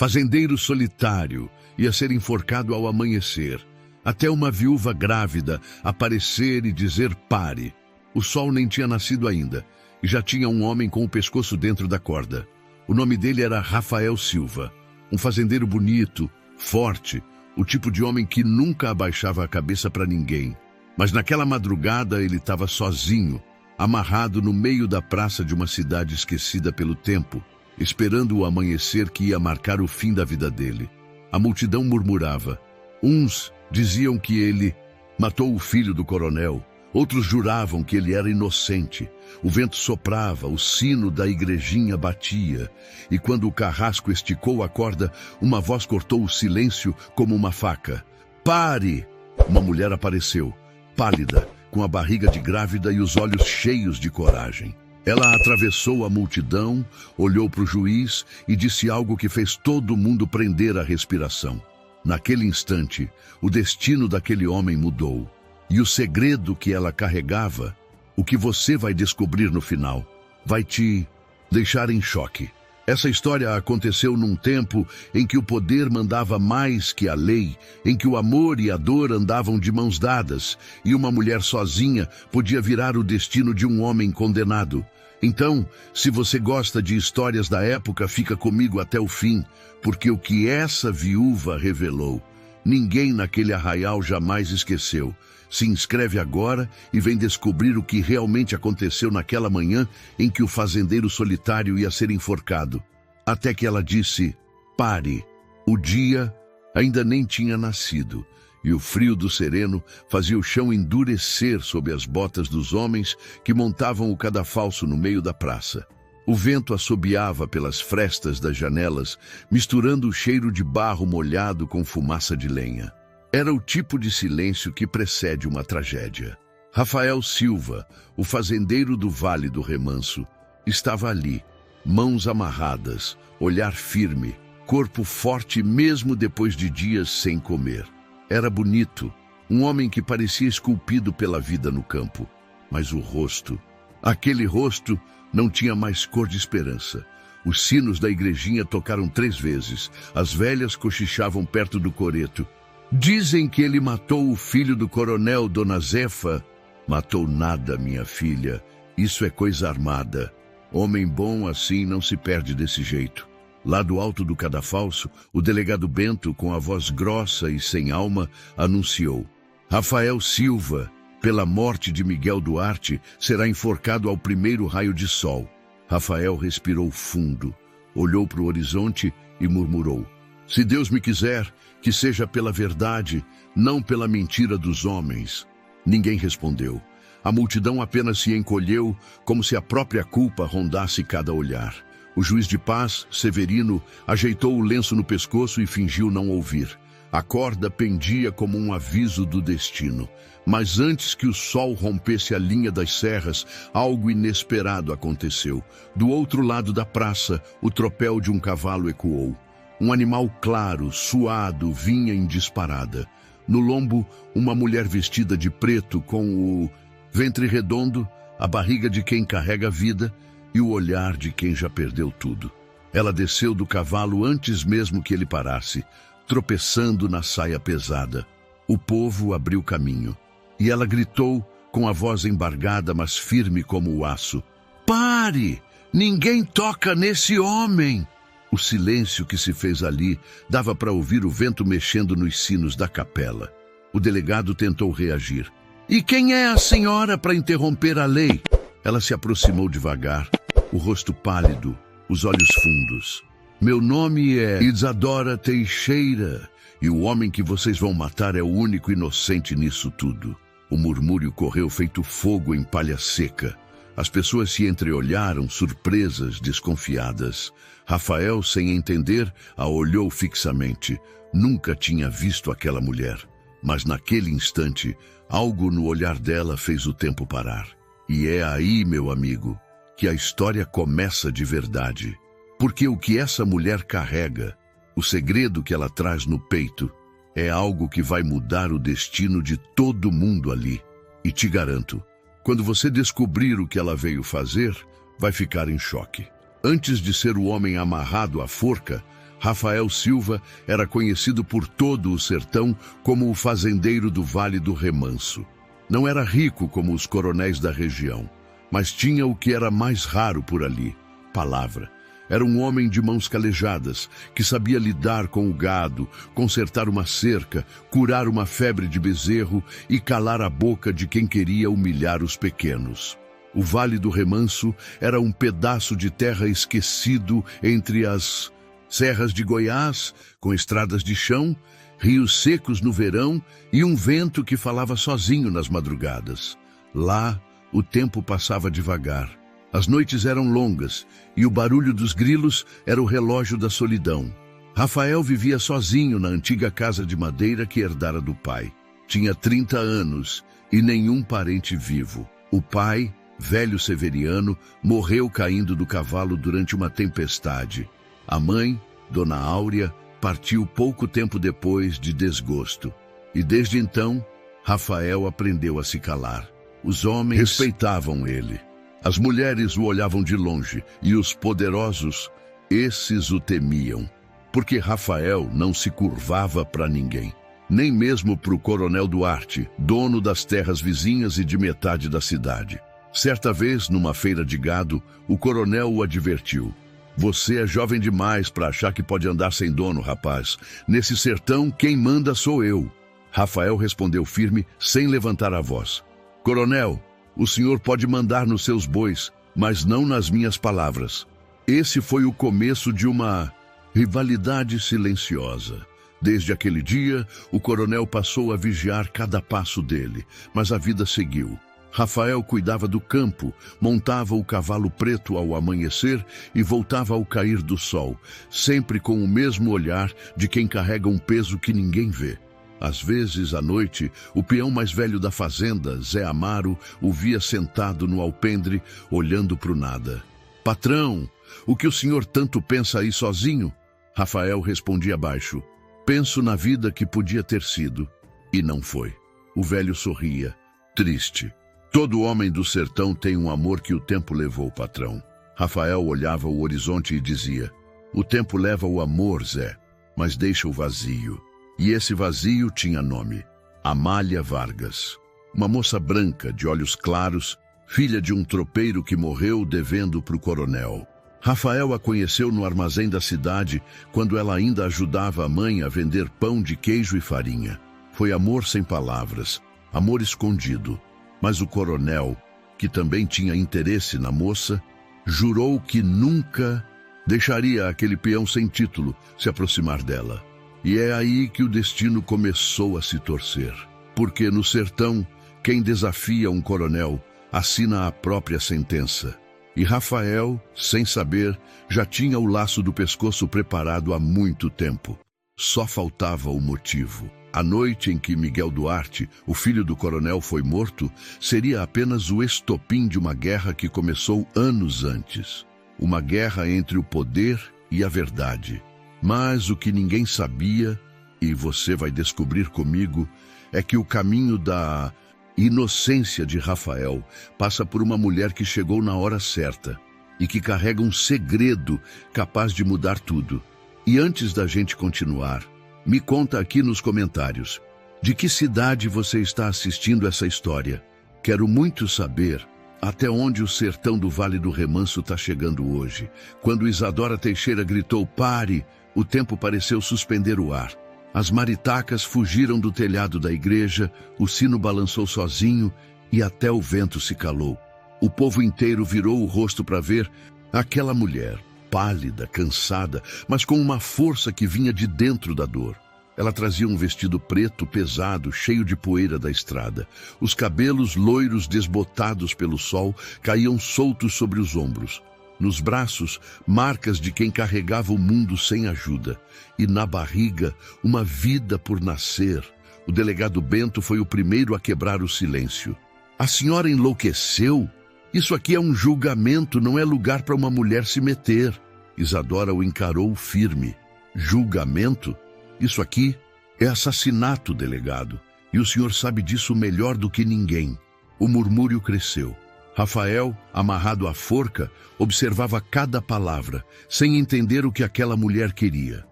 Fazendeiro solitário ia ser enforcado ao amanhecer, até uma viúva grávida aparecer e dizer pare. O sol nem tinha nascido ainda, e já tinha um homem com o pescoço dentro da corda. O nome dele era Rafael Silva, um fazendeiro bonito, forte, o tipo de homem que nunca abaixava a cabeça para ninguém. Mas naquela madrugada ele estava sozinho, amarrado no meio da praça de uma cidade esquecida pelo tempo, esperando o amanhecer que ia marcar o fim da vida dele. A multidão murmurava. Uns diziam que ele matou o filho do coronel, outros juravam que ele era inocente. O vento soprava, o sino da igrejinha batia, e quando o carrasco esticou a corda, uma voz cortou o silêncio como uma faca. Pare! Uma mulher apareceu, pálida, com a barriga de grávida e os olhos cheios de coragem. Ela atravessou a multidão, olhou para o juiz e disse algo que fez todo mundo prender a respiração. Naquele instante, o destino daquele homem mudou. E o segredo que ela carregava, o que você vai descobrir no final, vai te deixar em choque. Essa história aconteceu num tempo em que o poder mandava mais que a lei, em que o amor e a dor andavam de mãos dadas, e uma mulher sozinha podia virar o destino de um homem condenado. Então, se você gosta de histórias da época, fica comigo até o fim, porque o que essa viúva revelou, ninguém naquele arraial jamais esqueceu. Se inscreve agora e vem descobrir o que realmente aconteceu naquela manhã em que o fazendeiro solitário ia ser enforcado. Até que ela disse, pare. O dia ainda nem tinha nascido, e o frio do sereno fazia o chão endurecer sob as botas dos homens que montavam o cadafalso no meio da praça. O vento assobiava pelas frestas das janelas, misturando o cheiro de barro molhado com fumaça de lenha. Era o tipo de silêncio que precede uma tragédia. Rafael Silva, o fazendeiro do Vale do Remanso, estava ali, mãos amarradas, olhar firme, corpo forte mesmo depois de dias sem comer. Era bonito, um homem que parecia esculpido pela vida no campo. Mas o rosto, aquele rosto não tinha mais cor de esperança. Os sinos da igrejinha tocaram 3 vezes, as velhas cochichavam perto do coreto. Dizem que ele matou o filho do coronel, Dona Zefa. Matou nada, minha filha. Isso é coisa armada. Homem bom assim não se perde desse jeito. Lá do alto do cadafalso, o delegado Bento, com a voz grossa e sem alma, anunciou. Rafael Silva, pela morte de Miguel Duarte, será enforcado ao primeiro raio de sol. Rafael respirou fundo, olhou para o horizonte e murmurou. Se Deus me quiser, que seja pela verdade, não pela mentira dos homens. Ninguém respondeu. A multidão apenas se encolheu, como se a própria culpa rondasse cada olhar. O juiz de paz, Severino, ajeitou o lenço no pescoço e fingiu não ouvir. A corda pendia como um aviso do destino. Mas antes que o sol rompesse a linha das serras, algo inesperado aconteceu. Do outro lado da praça, o tropel de um cavalo ecoou. Um animal claro, suado, vinha em disparada. No lombo, uma mulher vestida de preto com o ventre redondo, a barriga de quem carrega a vida e o olhar de quem já perdeu tudo. Ela desceu do cavalo antes mesmo que ele parasse, tropeçando na saia pesada. O povo abriu caminho. E ela gritou, com a voz embargada, mas firme como o aço. Pare! Ninguém toca nesse homem! O silêncio que se fez ali dava para ouvir o vento mexendo nos sinos da capela. O delegado tentou reagir. E quem é a senhora para interromper a lei? Ela se aproximou devagar, o rosto pálido, os olhos fundos. Meu nome é Isadora Teixeira, e o homem que vocês vão matar é o único inocente nisso tudo. O murmúrio correu feito fogo em palha seca. As pessoas se entreolharam, surpresas, desconfiadas. Rafael, sem entender, a olhou fixamente. Nunca tinha visto aquela mulher. Mas naquele instante, algo no olhar dela fez o tempo parar. E é aí, meu amigo, que a história começa de verdade. Porque o que essa mulher carrega, o segredo que ela traz no peito, é algo que vai mudar o destino de todo mundo ali. E te garanto, quando você descobrir o que ela veio fazer, vai ficar em choque. Antes de ser o homem amarrado à forca, Rafael Silva era conhecido por todo o sertão como o fazendeiro do Vale do Remanso. Não era rico como os coronéis da região, mas tinha o que era mais raro por ali: palavra. Era um homem de mãos calejadas, que sabia lidar com o gado, consertar uma cerca, curar uma febre de bezerro e calar a boca de quem queria humilhar os pequenos. O Vale do Remanso era um pedaço de terra esquecido entre as serras de Goiás, com estradas de chão, rios secos no verão e um vento que falava sozinho nas madrugadas. Lá, o tempo passava devagar. As noites eram longas e o barulho dos grilos era o relógio da solidão. Rafael vivia sozinho na antiga casa de madeira que herdara do pai. Tinha 30 anos e nenhum parente vivo. O pai, velho Severiano, morreu caindo do cavalo durante uma tempestade. A mãe, Dona Áurea, partiu pouco tempo depois de desgosto. E desde então, Rafael aprendeu a se calar. Os homens respeitavam ele. As mulheres o olhavam de longe e os poderosos, esses o temiam. Porque Rafael não se curvava para ninguém. Nem mesmo para o Coronel Duarte, dono das terras vizinhas e de metade da cidade. Certa vez, numa feira de gado, o coronel o advertiu. Você é jovem demais para achar que pode andar sem dono, rapaz. Nesse sertão, quem manda sou eu. Rafael respondeu firme, sem levantar a voz. Coronel, o senhor pode mandar nos seus bois, mas não nas minhas palavras. Esse foi o começo de uma rivalidade silenciosa. Desde aquele dia, o coronel passou a vigiar cada passo dele, mas a vida seguiu. Rafael cuidava do campo, montava o cavalo preto ao amanhecer e voltava ao cair do sol, sempre com o mesmo olhar de quem carrega um peso que ninguém vê. Às vezes, à noite, o peão mais velho da fazenda, Zé Amaro, o via sentado no alpendre, olhando para o nada. Patrão, o que o senhor tanto pensa aí sozinho? Rafael respondia baixo. Penso na vida que podia ter sido. E não foi. O velho sorria, triste. Todo homem do sertão tem um amor que o tempo levou, patrão. Rafael olhava o horizonte e dizia, o tempo leva o amor, Zé, mas deixa o vazio. E esse vazio tinha nome, Amália Vargas. Uma moça branca, de olhos claros, filha de um tropeiro que morreu devendo para o coronel. Rafael a conheceu no armazém da cidade, quando ela ainda ajudava a mãe a vender pão de queijo e farinha. Foi amor sem palavras, amor escondido. Mas o coronel, que também tinha interesse na moça, jurou que nunca deixaria aquele peão sem título se aproximar dela. E é aí que o destino começou a se torcer. Porque no sertão, quem desafia um coronel assina a própria sentença. E Rafael, sem saber, já tinha o laço do pescoço preparado há muito tempo. Só faltava o motivo. A noite em que Miguel Duarte, o filho do coronel, foi morto, seria apenas o estopim de uma guerra que começou anos antes. Uma guerra entre o poder e a verdade. Mas o que ninguém sabia, e você vai descobrir comigo, é que o caminho da inocência de Rafael passa por uma mulher que chegou na hora certa e que carrega um segredo capaz de mudar tudo. E antes da gente continuar, me conta aqui nos comentários, de que cidade você está assistindo essa história? Quero muito saber até onde o sertão do Vale do Remanso está chegando hoje. Quando Isadora Teixeira gritou, pare, o tempo pareceu suspender o ar. As maritacas fugiram do telhado da igreja, o sino balançou sozinho e até o vento se calou. O povo inteiro virou o rosto para ver aquela mulher, pálida, cansada, mas com uma força que vinha de dentro da dor. Ela trazia um vestido preto, pesado, cheio de poeira da estrada. Os cabelos loiros desbotados pelo sol caíam soltos sobre os ombros. Nos braços, marcas de quem carregava o mundo sem ajuda. E na barriga, uma vida por nascer. O delegado Bento foi o primeiro a quebrar o silêncio. A senhora enlouqueceu? Isso aqui é um julgamento, não é lugar para uma mulher se meter. Isadora o encarou firme. Julgamento? Isso aqui é assassinato, delegado. E o senhor sabe disso melhor do que ninguém. O murmúrio cresceu. Rafael, amarrado à forca, observava cada palavra, sem entender o que aquela mulher queria.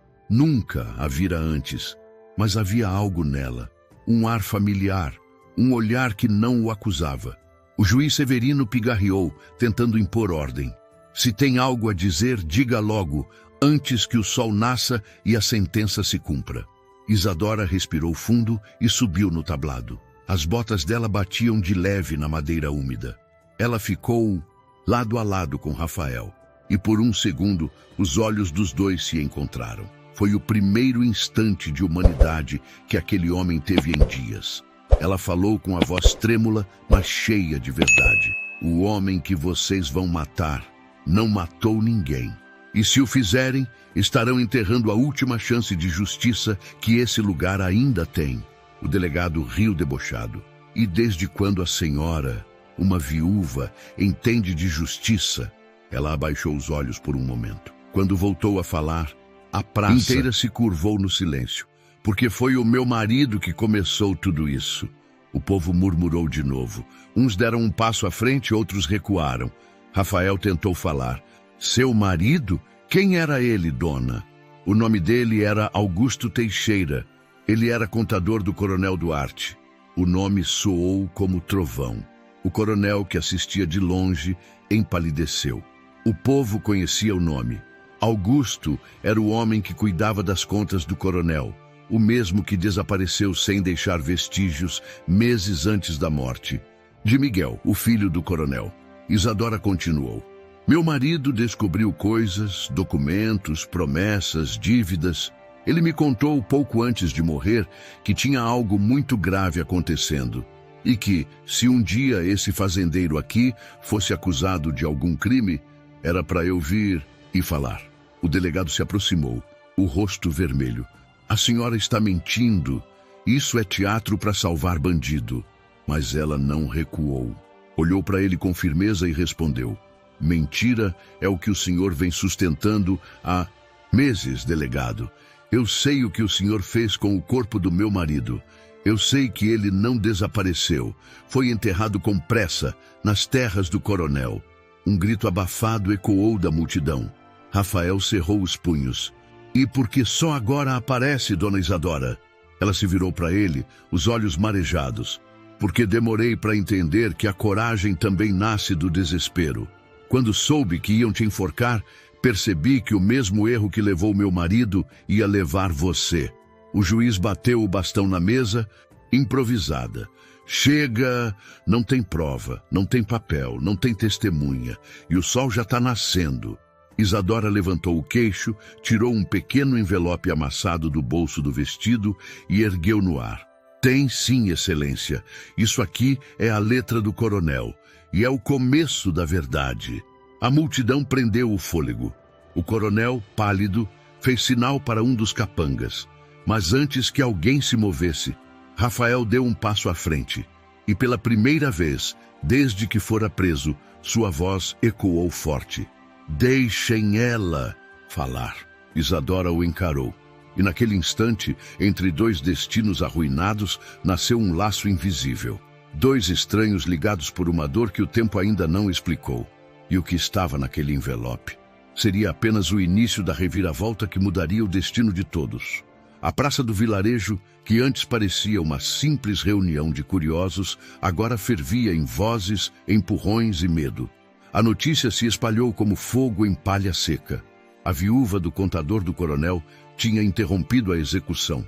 Nunca a vira antes, mas havia algo nela, um ar familiar, um olhar que não o acusava. O juiz Severino pigarreou, tentando impor ordem. Se tem algo a dizer, diga logo, antes que o sol nasça e a sentença se cumpra. Isadora respirou fundo e subiu no tablado. As botas dela batiam de leve na madeira úmida. Ela ficou lado a lado com Rafael, e por um segundo os olhos dos dois se encontraram. Foi o primeiro instante de humanidade que aquele homem teve em dias. Ela falou com a voz trêmula, mas cheia de verdade. O homem que vocês vão matar não matou ninguém. E se o fizerem, estarão enterrando a última chance de justiça que esse lugar ainda tem. O delegado riu debochado. E desde quando a senhora, uma viúva, entende de justiça? Ela abaixou os olhos por um momento. Quando voltou a falar, a praça inteira se curvou no silêncio. Porque foi o meu marido que começou tudo isso. O povo murmurou de novo. Uns deram um passo à frente, outros recuaram. Rafael tentou falar. Seu marido? Quem era ele, dona? O nome dele era Augusto Teixeira. Ele era contador do Coronel Duarte. O nome soou como trovão. O coronel, que assistia de longe, empalideceu. O povo conhecia o nome. Augusto era o homem que cuidava das contas do coronel, o mesmo que desapareceu sem deixar vestígios meses antes da morte. De Miguel, o filho do coronel. Isadora continuou. Meu marido descobriu coisas, documentos, promessas, dívidas. Ele me contou pouco antes de morrer que tinha algo muito grave acontecendo. E que, se um dia esse fazendeiro aqui fosse acusado de algum crime, era para eu vir e falar. O delegado se aproximou, o rosto vermelho. A senhora está mentindo. Isso é teatro para salvar bandido. Mas ela não recuou. Olhou para ele com firmeza e respondeu. Mentira é o que o senhor vem sustentando há meses, delegado. Eu sei o que o senhor fez com o corpo do meu marido. Eu sei que ele não desapareceu. Foi enterrado com pressa, nas terras do coronel. Um grito abafado ecoou da multidão. Rafael cerrou os punhos. E por que só agora aparece, dona Isadora? Ela se virou para ele, os olhos marejados. Porque demorei para entender que a coragem também nasce do desespero. Quando soube que iam te enforcar, percebi que o mesmo erro que levou meu marido ia levar você. O juiz bateu o bastão na mesa, improvisada. Chega, não tem prova, não tem papel, não tem testemunha, e o sol já está nascendo. Isadora levantou o queixo, tirou um pequeno envelope amassado do bolso do vestido e ergueu no ar. Tem sim, excelência. Isso aqui é a letra do coronel, e é o começo da verdade. A multidão prendeu o fôlego. O coronel, pálido, fez sinal para um dos capangas. Mas antes que alguém se movesse, Rafael deu um passo à frente. E pela primeira vez, desde que fora preso, sua voz ecoou forte. Deixem ela falar. Isadora o encarou. E naquele instante, entre dois destinos arruinados, nasceu um laço invisível. Dois estranhos ligados por uma dor que o tempo ainda não explicou. E o que estava naquele envelope seria apenas o início da reviravolta que mudaria o destino de todos. A praça do vilarejo, que antes parecia uma simples reunião de curiosos, agora fervia em vozes, empurrões e medo. A notícia se espalhou como fogo em palha seca. A viúva do contador do coronel tinha interrompido a execução.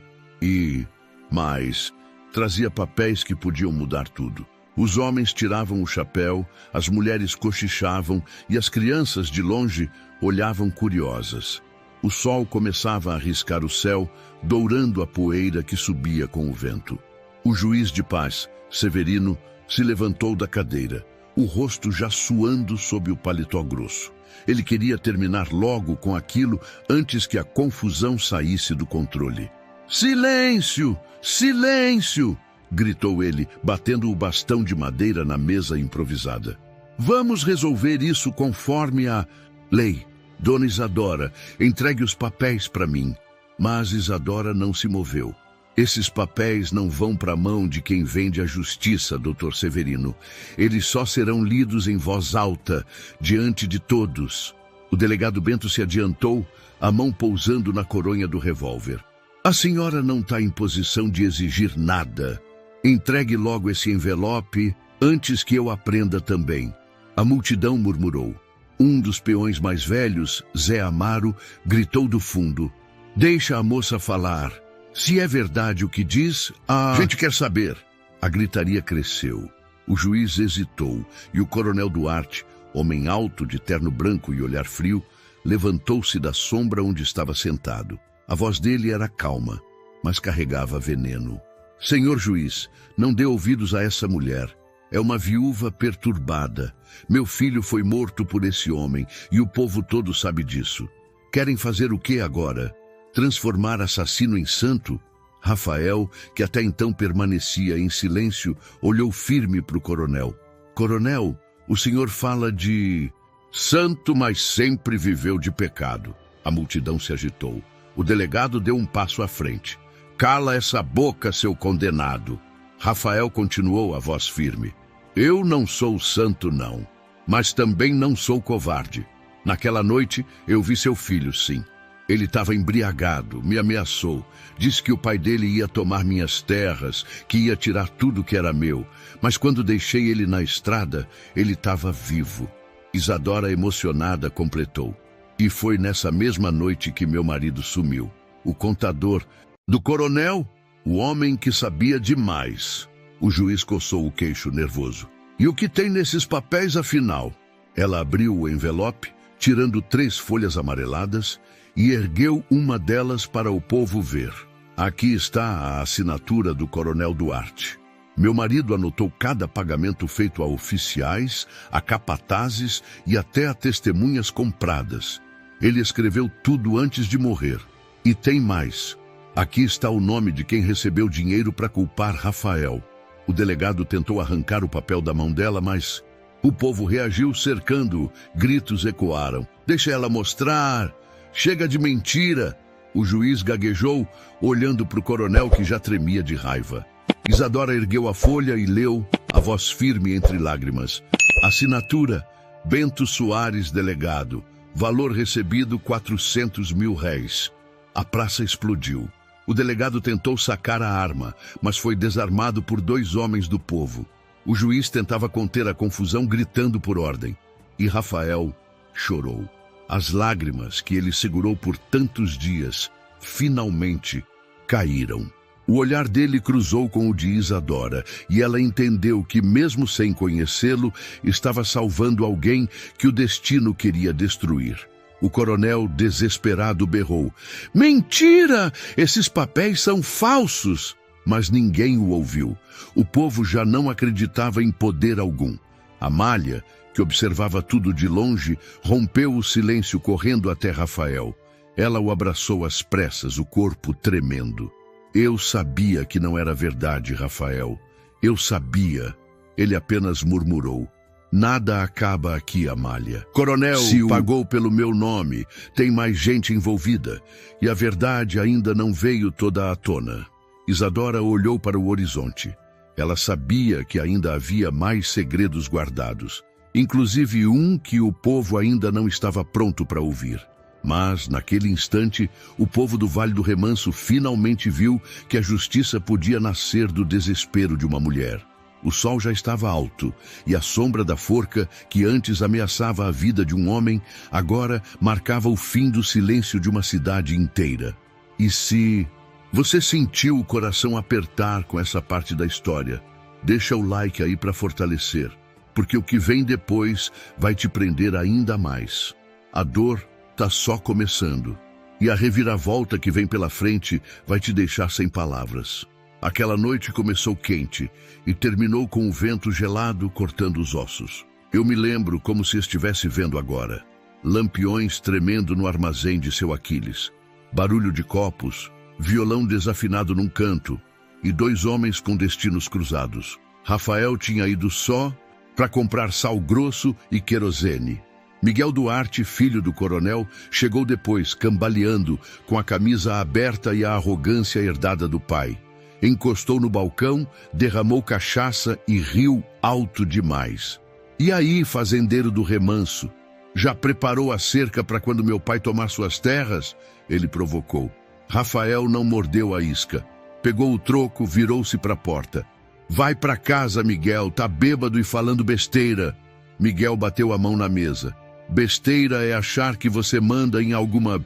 Mas trazia papéis que podiam mudar tudo. Os homens tiravam o chapéu, as mulheres cochichavam e as crianças, de longe, olhavam curiosas. O sol começava a riscar o céu, dourando a poeira que subia com o vento. O juiz de paz, Severino, se levantou da cadeira, o rosto já suando sob o paletó grosso. Ele queria terminar logo com aquilo antes que a confusão saísse do controle. Silêncio! Silêncio! Gritou ele, batendo o bastão de madeira na mesa improvisada. Vamos resolver isso conforme a lei. Dona Isadora, entregue os papéis para mim. Mas Isadora não se moveu. Esses papéis não vão para a mão de quem vende a justiça, Dr. Severino. Eles só serão lidos em voz alta, diante de todos. O delegado Bento se adiantou, a mão pousando na coronha do revólver. A senhora não está em posição de exigir nada. Entregue logo esse envelope antes que eu aprenda também. A multidão murmurou. Um dos peões mais velhos, Zé Amaro, gritou do fundo. Deixa a moça falar. Se é verdade o que diz, a gente quer saber. A gritaria cresceu. O juiz hesitou e o coronel Duarte, homem alto de terno branco e olhar frio, levantou-se da sombra onde estava sentado. A voz dele era calma, mas carregava veneno. Senhor juiz, não dê ouvidos a essa mulher. É uma viúva perturbada. Meu filho foi morto por esse homem e o povo todo sabe disso. Querem fazer o que agora? Transformar assassino em santo? Rafael, que até então permanecia em silêncio, olhou firme para o coronel. Coronel, o senhor fala de santo, mas sempre viveu de pecado. A multidão se agitou. O delegado deu um passo à frente. Cala essa boca, seu condenado. Rafael continuou a voz firme. Eu não sou santo, não, mas também não sou covarde. Naquela noite, eu vi seu filho, sim. Ele estava embriagado, me ameaçou. Disse que o pai dele ia tomar minhas terras, que ia tirar tudo que era meu. Mas quando deixei ele na estrada, ele estava vivo. Isadora, emocionada, completou. E foi nessa mesma noite que meu marido sumiu. O contador do coronel, o homem que sabia demais. O juiz coçou o queixo nervoso. E o que tem nesses papéis, afinal? Ela abriu o envelope, tirando 3 folhas amareladas, e ergueu uma delas para o povo ver. Aqui está a assinatura do coronel Duarte. Meu marido anotou cada pagamento feito a oficiais, a capatazes e até a testemunhas compradas. Ele escreveu tudo antes de morrer. E tem mais. Aqui está o nome de quem recebeu dinheiro para culpar Rafael. O delegado tentou arrancar o papel da mão dela, mas o povo reagiu cercando-o. Gritos ecoaram. Deixa ela mostrar. Chega de mentira. O juiz gaguejou, olhando para o coronel que já tremia de raiva. Isadora ergueu a folha e leu, a voz firme entre lágrimas. Assinatura, Bento Soares, delegado. Valor recebido, 400 mil réis. A praça explodiu. O delegado tentou sacar a arma, mas foi desarmado por 2 homens do povo. O juiz tentava conter a confusão, gritando por ordem. E Rafael chorou. As lágrimas que ele segurou por tantos dias, finalmente caíram. O olhar dele cruzou com o de Isadora, e ela entendeu que, mesmo sem conhecê-lo, estava salvando alguém que o destino queria destruir. O coronel, desesperado, berrou. Mentira! Esses papéis são falsos! Mas ninguém o ouviu. O povo já não acreditava em poder algum. Amália, que observava tudo de longe, rompeu o silêncio correndo até Rafael. Ela o abraçou às pressas, o corpo tremendo. Eu sabia que não era verdade, Rafael. Eu sabia. Ele apenas murmurou. Nada acaba aqui, Amália. Coronel pagou pelo meu nome. Tem mais gente envolvida. E a verdade ainda não veio toda à tona. Isadora olhou para o horizonte. Ela sabia que ainda havia mais segredos guardados. Inclusive um que o povo ainda não estava pronto para ouvir. Mas, naquele instante, o povo do Vale do Remanso finalmente viu que a justiça podia nascer do desespero de uma mulher. O sol já estava alto, e a sombra da forca, que antes ameaçava a vida de um homem, agora marcava o fim do silêncio de uma cidade inteira. E se você sentiu o coração apertar com essa parte da história, deixa o like aí para fortalecer, porque o que vem depois vai te prender ainda mais. A dor está só começando, e a reviravolta que vem pela frente vai te deixar sem palavras. Aquela noite começou quente e terminou com o vento gelado cortando os ossos. Eu me lembro como se estivesse vendo agora. Lampiões tremendo no armazém de seu Aquiles, barulho de copos, violão desafinado num canto e 2 homens com destinos cruzados. Rafael tinha ido só para comprar sal grosso e querosene. Miguel Duarte, filho do coronel, chegou depois, cambaleando, com a camisa aberta e a arrogância herdada do pai. Encostou no balcão, derramou cachaça e riu alto demais. E aí, fazendeiro do Remanso? Já preparou a cerca para quando meu pai tomar suas terras? Ele provocou. Rafael não mordeu a isca. Pegou o troco, virou-se para a porta. Vai para casa, Miguel, tá bêbado e falando besteira. Miguel bateu a mão na mesa. Besteira é achar que você manda em alguma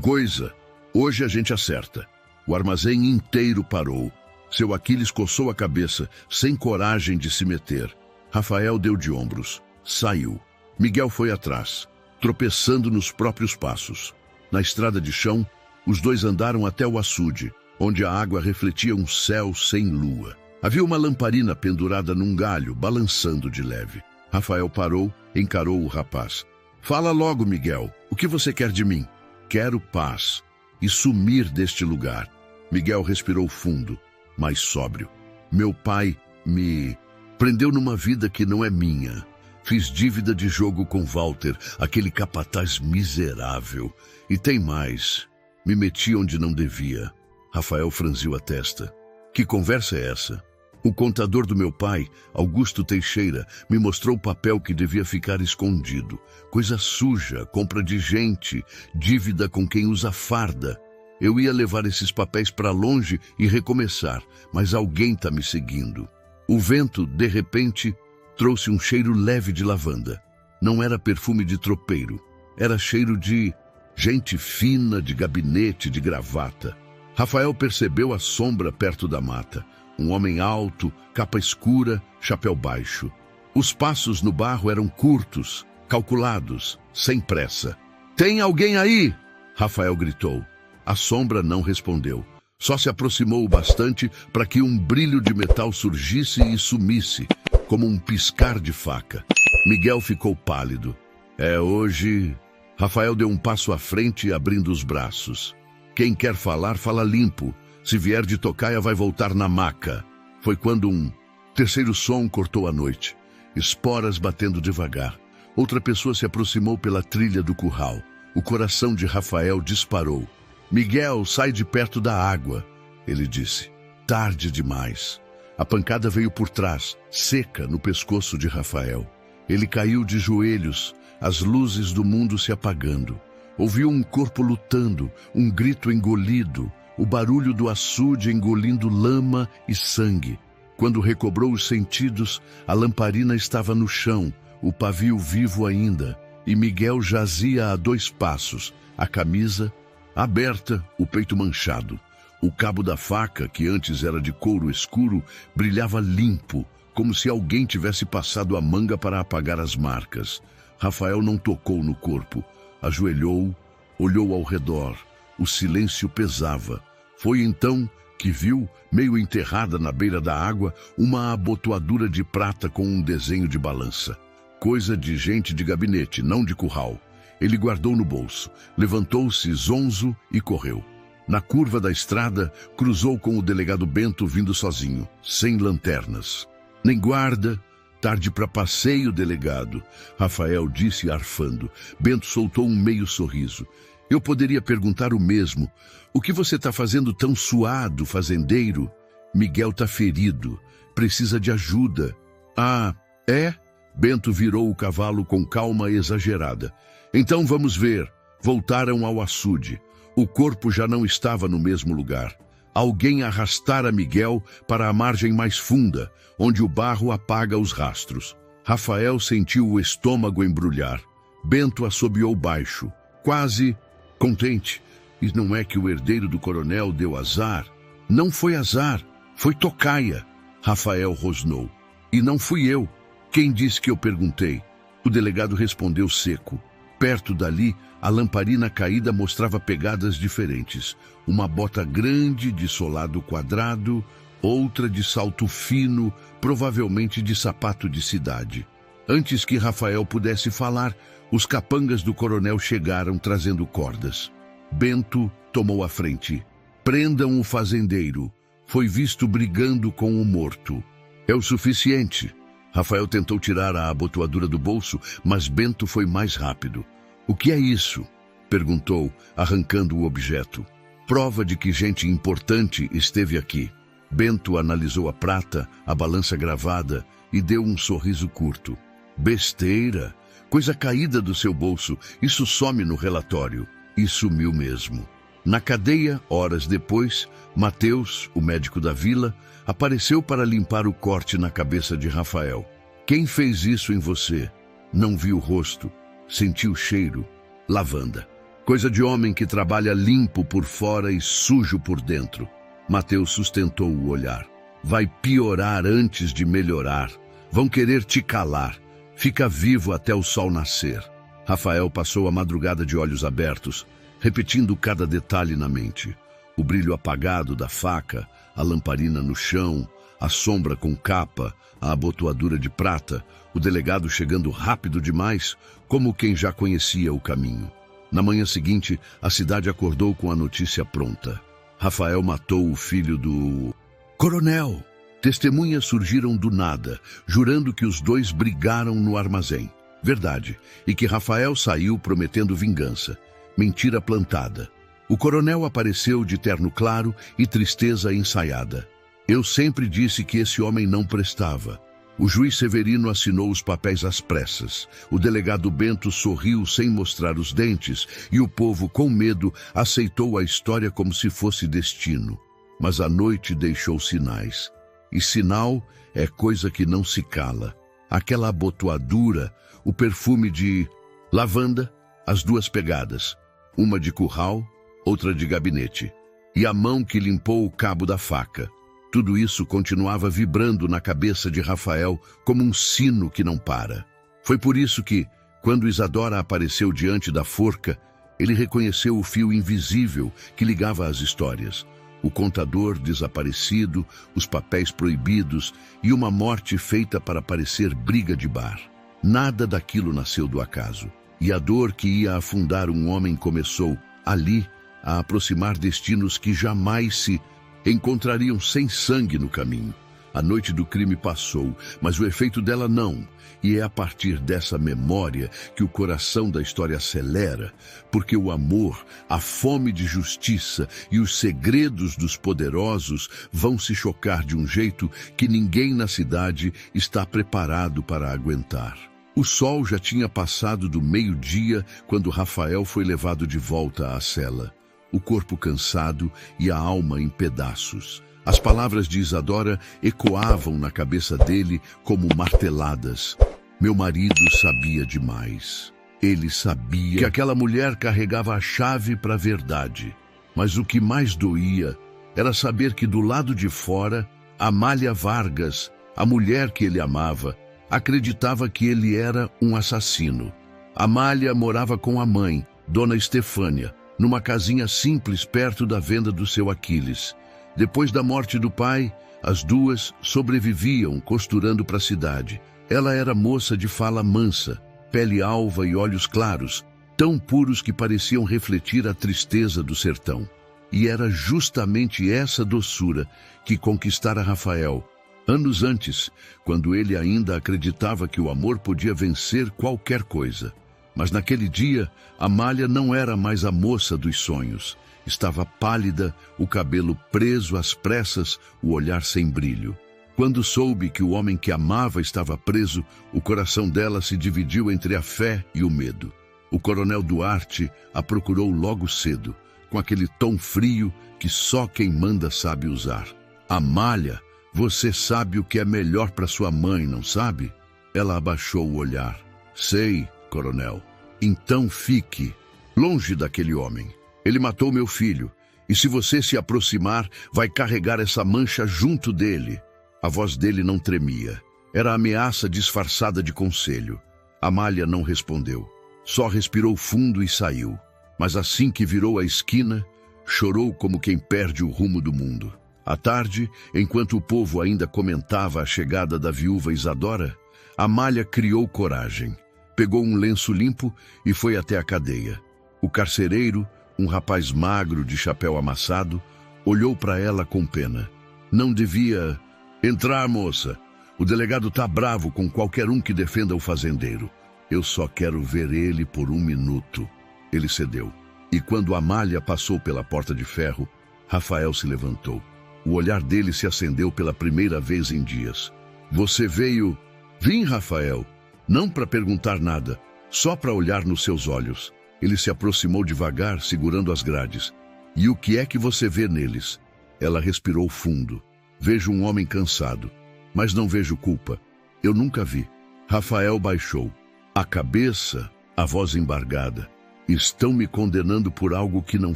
coisa. Hoje a gente acerta. O armazém inteiro parou. Seu Aquiles coçou a cabeça, sem coragem de se meter. Rafael deu de ombros. Saiu. Miguel foi atrás, tropeçando nos próprios passos. Na estrada de chão, os dois andaram até o açude, onde a água refletia um céu sem lua. Havia uma lamparina pendurada num galho, balançando de leve. Rafael parou, encarou o rapaz. Fala logo, Miguel. O que você quer de mim? Quero paz e sumir deste lugar. Miguel respirou fundo, mas sóbrio. Meu pai me prendeu numa vida que não é minha. Fiz dívida de jogo com Walter, aquele capataz miserável. E tem mais. Me meti onde não devia. Rafael franziu a testa. Que conversa é essa? O contador do meu pai, Augusto Teixeira, me mostrou o papel que devia ficar escondido. Coisa suja, compra de gente, dívida com quem usa farda. Eu ia levar esses papéis para longe e recomeçar, mas alguém está me seguindo. O vento, de repente, trouxe um cheiro leve de lavanda. Não era perfume de tropeiro. Era cheiro de gente fina, de gabinete, de gravata. Rafael percebeu a sombra perto da mata. Um homem alto, capa escura, chapéu baixo. Os passos no barro eram curtos, calculados, sem pressa. Tem alguém aí? Rafael gritou. A sombra não respondeu. Só se aproximou o bastante para que um brilho de metal surgisse e sumisse, como um piscar de faca. Miguel ficou pálido. É hoje... Rafael deu um passo à frente, abrindo os braços. Quem quer falar, fala limpo. Se vier de tocaia, vai voltar na maca. Foi quando um terceiro som cortou a noite. Esporas batendo devagar. Outra pessoa se aproximou pela trilha do curral. O coração de Rafael disparou. Miguel, sai de perto da água, ele disse. Tarde demais. A pancada veio por trás, seca no pescoço de Rafael. Ele caiu de joelhos, as luzes do mundo se apagando. Ouviu um corpo lutando, um grito engolido, o barulho do açude engolindo lama e sangue. Quando recobrou os sentidos, a lamparina estava no chão, o pavio vivo ainda, e Miguel jazia a 2 passos, a camisa aberta, o peito manchado. O cabo da faca, que antes era de couro escuro, brilhava limpo, como se alguém tivesse passado a manga para apagar as marcas. Rafael não tocou no corpo. Ajoelhou, olhou ao redor. O silêncio pesava. Foi então que viu, meio enterrada na beira da água, uma abotoadura de prata com um desenho de balança. Coisa de gente de gabinete, não de curral. Ele guardou no bolso, levantou-se zonzo e correu. Na curva da estrada, cruzou com o delegado Bento vindo sozinho, sem lanternas. Nem guarda, tarde para passeio, delegado, Rafael disse arfando. Bento soltou um meio sorriso. Eu poderia perguntar o mesmo. O que você está fazendo tão suado, fazendeiro? Miguel está ferido, precisa de ajuda. Ah, é? Bento virou o cavalo com calma exagerada. Então vamos ver. Voltaram ao açude. O corpo já não estava no mesmo lugar. Alguém arrastara Miguel para a margem mais funda, onde o barro apaga os rastros. Rafael sentiu o estômago embrulhar. Bento assobiou baixo, quase contente. E não é que o herdeiro do coronel deu azar? Não foi azar, foi tocaia. Rafael rosnou. E não fui eu. Quem disse que eu perguntei? O delegado respondeu seco. Perto dali, a lamparina caída mostrava pegadas diferentes. Uma bota grande de solado quadrado, outra de salto fino, provavelmente de sapato de cidade. Antes que Rafael pudesse falar, os capangas do coronel chegaram trazendo cordas. Bento tomou a frente. Prendam o fazendeiro. Foi visto brigando com o morto. É o suficiente. Rafael tentou tirar a abotoadura do bolso, mas Bento foi mais rápido. O que é isso? Perguntou, arrancando o objeto. Prova de que gente importante esteve aqui. Bento analisou a prata, a balança gravada e deu um sorriso curto. Besteira. Coisa caída do seu bolso, isso some no relatório. E sumiu mesmo. Na cadeia, horas depois, Mateus, o médico da vila, apareceu para limpar o corte na cabeça de Rafael. Quem fez isso em você? Não vi o rosto, senti o cheiro. Lavanda. Coisa de homem que trabalha limpo por fora e sujo por dentro. Mateus sustentou o olhar. Vai piorar antes de melhorar. Vão querer te calar. Fica vivo até o sol nascer. Rafael passou a madrugada de olhos abertos, repetindo cada detalhe na mente. O brilho apagado da faca, a lamparina no chão, a sombra com capa, a abotoadura de prata, o delegado chegando rápido demais, como quem já conhecia o caminho. Na manhã seguinte, a cidade acordou com a notícia pronta. Rafael matou o filho do coronel. Testemunhas surgiram do nada, jurando que os dois brigaram no armazém. Verdade, e que Rafael saiu prometendo vingança. Mentira plantada. O coronel apareceu de terno claro e tristeza ensaiada. Eu sempre disse que esse homem não prestava. O juiz Severino assinou os papéis às pressas. O delegado Bento sorriu sem mostrar os dentes e o povo, com medo, aceitou a história como se fosse destino. Mas a noite deixou sinais. E sinal é coisa que não se cala. Aquela abotoadura, o perfume de lavanda, as duas pegadas, uma de curral, outra de gabinete, e a mão que limpou o cabo da faca. Tudo isso continuava vibrando na cabeça de Rafael como um sino que não para. Foi por isso que, quando Isadora apareceu diante da forca, ele reconheceu o fio invisível que ligava as histórias. O contador desaparecido, os papéis proibidos e uma morte feita para parecer briga de bar. Nada daquilo nasceu do acaso. E a dor que ia afundar um homem começou, ali, a aproximar destinos que jamais se encontrariam sem sangue no caminho. A noite do crime passou, mas o efeito dela não. E é a partir dessa memória que o coração da história acelera, porque o amor, a fome de justiça e os segredos dos poderosos vão se chocar de um jeito que ninguém na cidade está preparado para aguentar. O sol já tinha passado do meio-dia quando Rafael foi levado de volta à cela. O corpo cansado e a alma em pedaços. As palavras de Isadora ecoavam na cabeça dele como marteladas. Meu marido sabia demais. Ele sabia que aquela mulher carregava a chave para a verdade. Mas o que mais doía era saber que do lado de fora, Amália Vargas, a mulher que ele amava, acreditava que ele era um assassino. Amália morava com a mãe, Dona Estefânia, numa casinha simples perto da venda do seu Aquiles. Depois da morte do pai, as duas sobreviviam costurando para a cidade. Ela era moça de fala mansa, pele alva e olhos claros, tão puros que pareciam refletir a tristeza do sertão. E era justamente essa doçura que conquistara Rafael, anos antes, quando ele ainda acreditava que o amor podia vencer qualquer coisa. Mas naquele dia, Amália não era mais a moça dos sonhos. Estava pálida, o cabelo preso às pressas, o olhar sem brilho. Quando soube que o homem que amava estava preso, o coração dela se dividiu entre a fé e o medo. O coronel Duarte a procurou logo cedo, com aquele tom frio que só quem manda sabe usar. Amália, você sabe o que é melhor para sua mãe, não sabe? Ela abaixou o olhar. Sei, coronel. Então fique longe daquele homem. Ele matou meu filho, e se você se aproximar, vai carregar essa mancha junto dele. A voz dele não tremia. Era ameaça disfarçada de conselho. Amália não respondeu. Só respirou fundo e saiu. Mas assim que virou a esquina, chorou como quem perde o rumo do mundo. À tarde, enquanto o povo ainda comentava a chegada da viúva Isadora, Amália criou coragem. Pegou um lenço limpo e foi até a cadeia. O carcereiro, um rapaz magro de chapéu amassado, olhou para ela com pena. Não devia entrar, moça. O delegado tá bravo com qualquer um que defenda o fazendeiro. Eu só quero ver ele por um minuto. Ele cedeu. E quando Amália passou pela porta de ferro, Rafael se levantou. O olhar dele se acendeu pela primeira vez em dias. Você veio... Vim, Rafael. Não para perguntar nada, só para olhar nos seus olhos. Ele se aproximou devagar, segurando as grades. E o que é que você vê neles? Ela respirou fundo. Vejo um homem cansado, mas não vejo culpa. Eu nunca vi. Rafael baixou a cabeça, a voz embargada. Estão me condenando por algo que não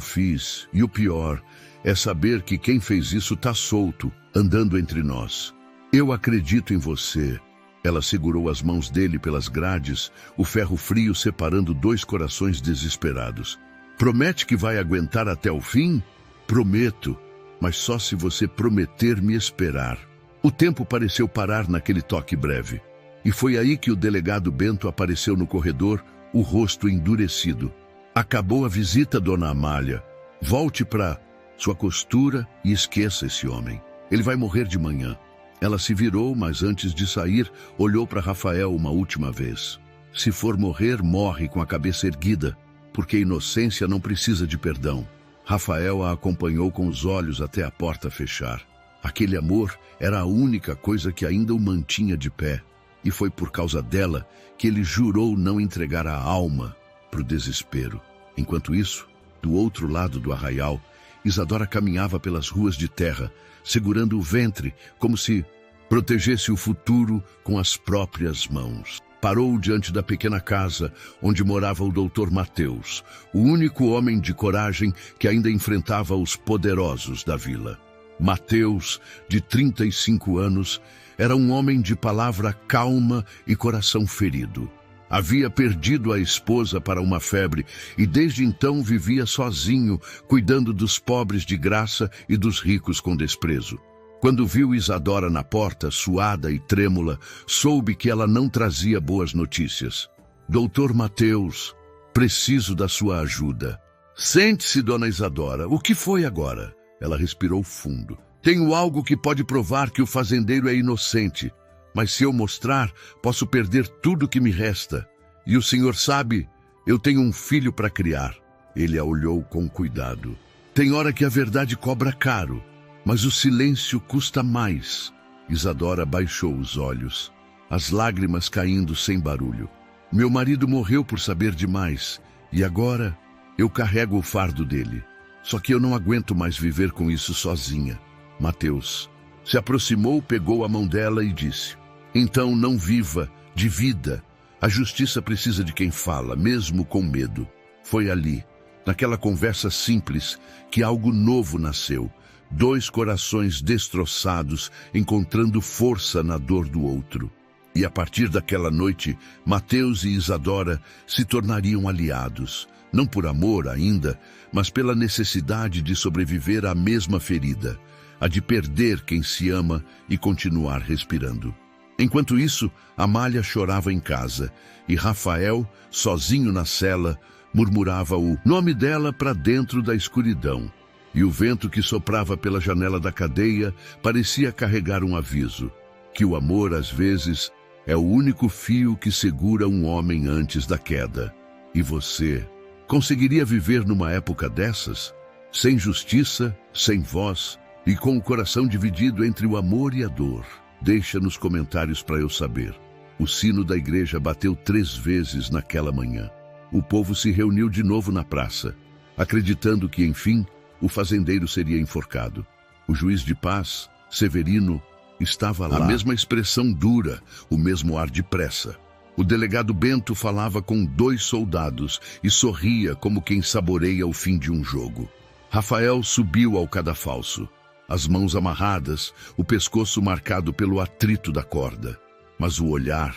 fiz. E o pior é saber que quem fez isso está solto, andando entre nós. Eu acredito em você. Ela segurou as mãos dele pelas grades, o ferro frio separando dois corações desesperados. Promete que vai aguentar até o fim? Prometo, mas só se você prometer me esperar. O tempo pareceu parar naquele toque breve. E foi aí que o delegado Bento apareceu no corredor, o rosto endurecido. Acabou a visita, dona Amália. Volte para sua costura e esqueça esse homem. Ele vai morrer de manhã. Ela se virou, mas antes de sair, olhou para Rafael uma última vez. Se for morrer, morre com a cabeça erguida, porque inocência não precisa de perdão. Rafael a acompanhou com os olhos até a porta fechar. Aquele amor era a única coisa que ainda o mantinha de pé, e foi por causa dela que ele jurou não entregar a alma para o desespero. Enquanto isso, do outro lado do arraial, Isadora caminhava pelas ruas de terra, segurando o ventre, como se protegesse o futuro com as próprias mãos. Parou diante da pequena casa onde morava o doutor Mateus, o único homem de coragem que ainda enfrentava os poderosos da vila. Mateus, de 35 anos, era um homem de palavra calma e coração ferido. Havia perdido a esposa para uma febre e desde então vivia sozinho, cuidando dos pobres de graça e dos ricos com desprezo. Quando viu Isadora na porta, suada e trêmula, soube que ela não trazia boas notícias. Doutor Mateus, preciso da sua ajuda. Sente-se, dona Isadora. O que foi agora? Ela respirou fundo. Tenho algo que pode provar que o fazendeiro é inocente. Mas se eu mostrar, posso perder tudo que me resta. E o senhor sabe, eu tenho um filho para criar. Ele a olhou com cuidado. Tem hora que a verdade cobra caro, mas o silêncio custa mais. Isadora baixou os olhos, as lágrimas caindo sem barulho. Meu marido morreu por saber demais, e agora eu carrego o fardo dele. Só que eu não aguento mais viver com isso sozinha. Mateus se aproximou, pegou a mão dela e disse: então não viva, divida. A justiça precisa de quem fala, mesmo com medo. Foi ali, naquela conversa simples, que algo novo nasceu. Dois corações destroçados, encontrando força na dor do outro. E a partir daquela noite, Mateus e Isadora se tornariam aliados. Não por amor ainda, mas pela necessidade de sobreviver à mesma ferida. A de perder quem se ama e continuar respirando. Enquanto isso, Amália chorava em casa, e Rafael, sozinho na cela, murmurava o nome dela para dentro da escuridão. E o vento que soprava pela janela da cadeia parecia carregar um aviso, que o amor, às vezes, é o único fio que segura um homem antes da queda. E você, conseguiria viver numa época dessas? Sem justiça, sem voz, e com o coração dividido entre o amor e a dor? Deixa nos comentários para eu saber. O sino da igreja bateu 3 vezes naquela manhã. O povo se reuniu de novo na praça, acreditando que, enfim, o fazendeiro seria enforcado. O juiz de paz, Severino, estava lá. A mesma expressão dura, o mesmo ar de pressa. O delegado Bento falava com 2 soldados e sorria como quem saboreia o fim de um jogo. Rafael subiu ao cadafalso. As mãos amarradas, o pescoço marcado pelo atrito da corda. Mas o olhar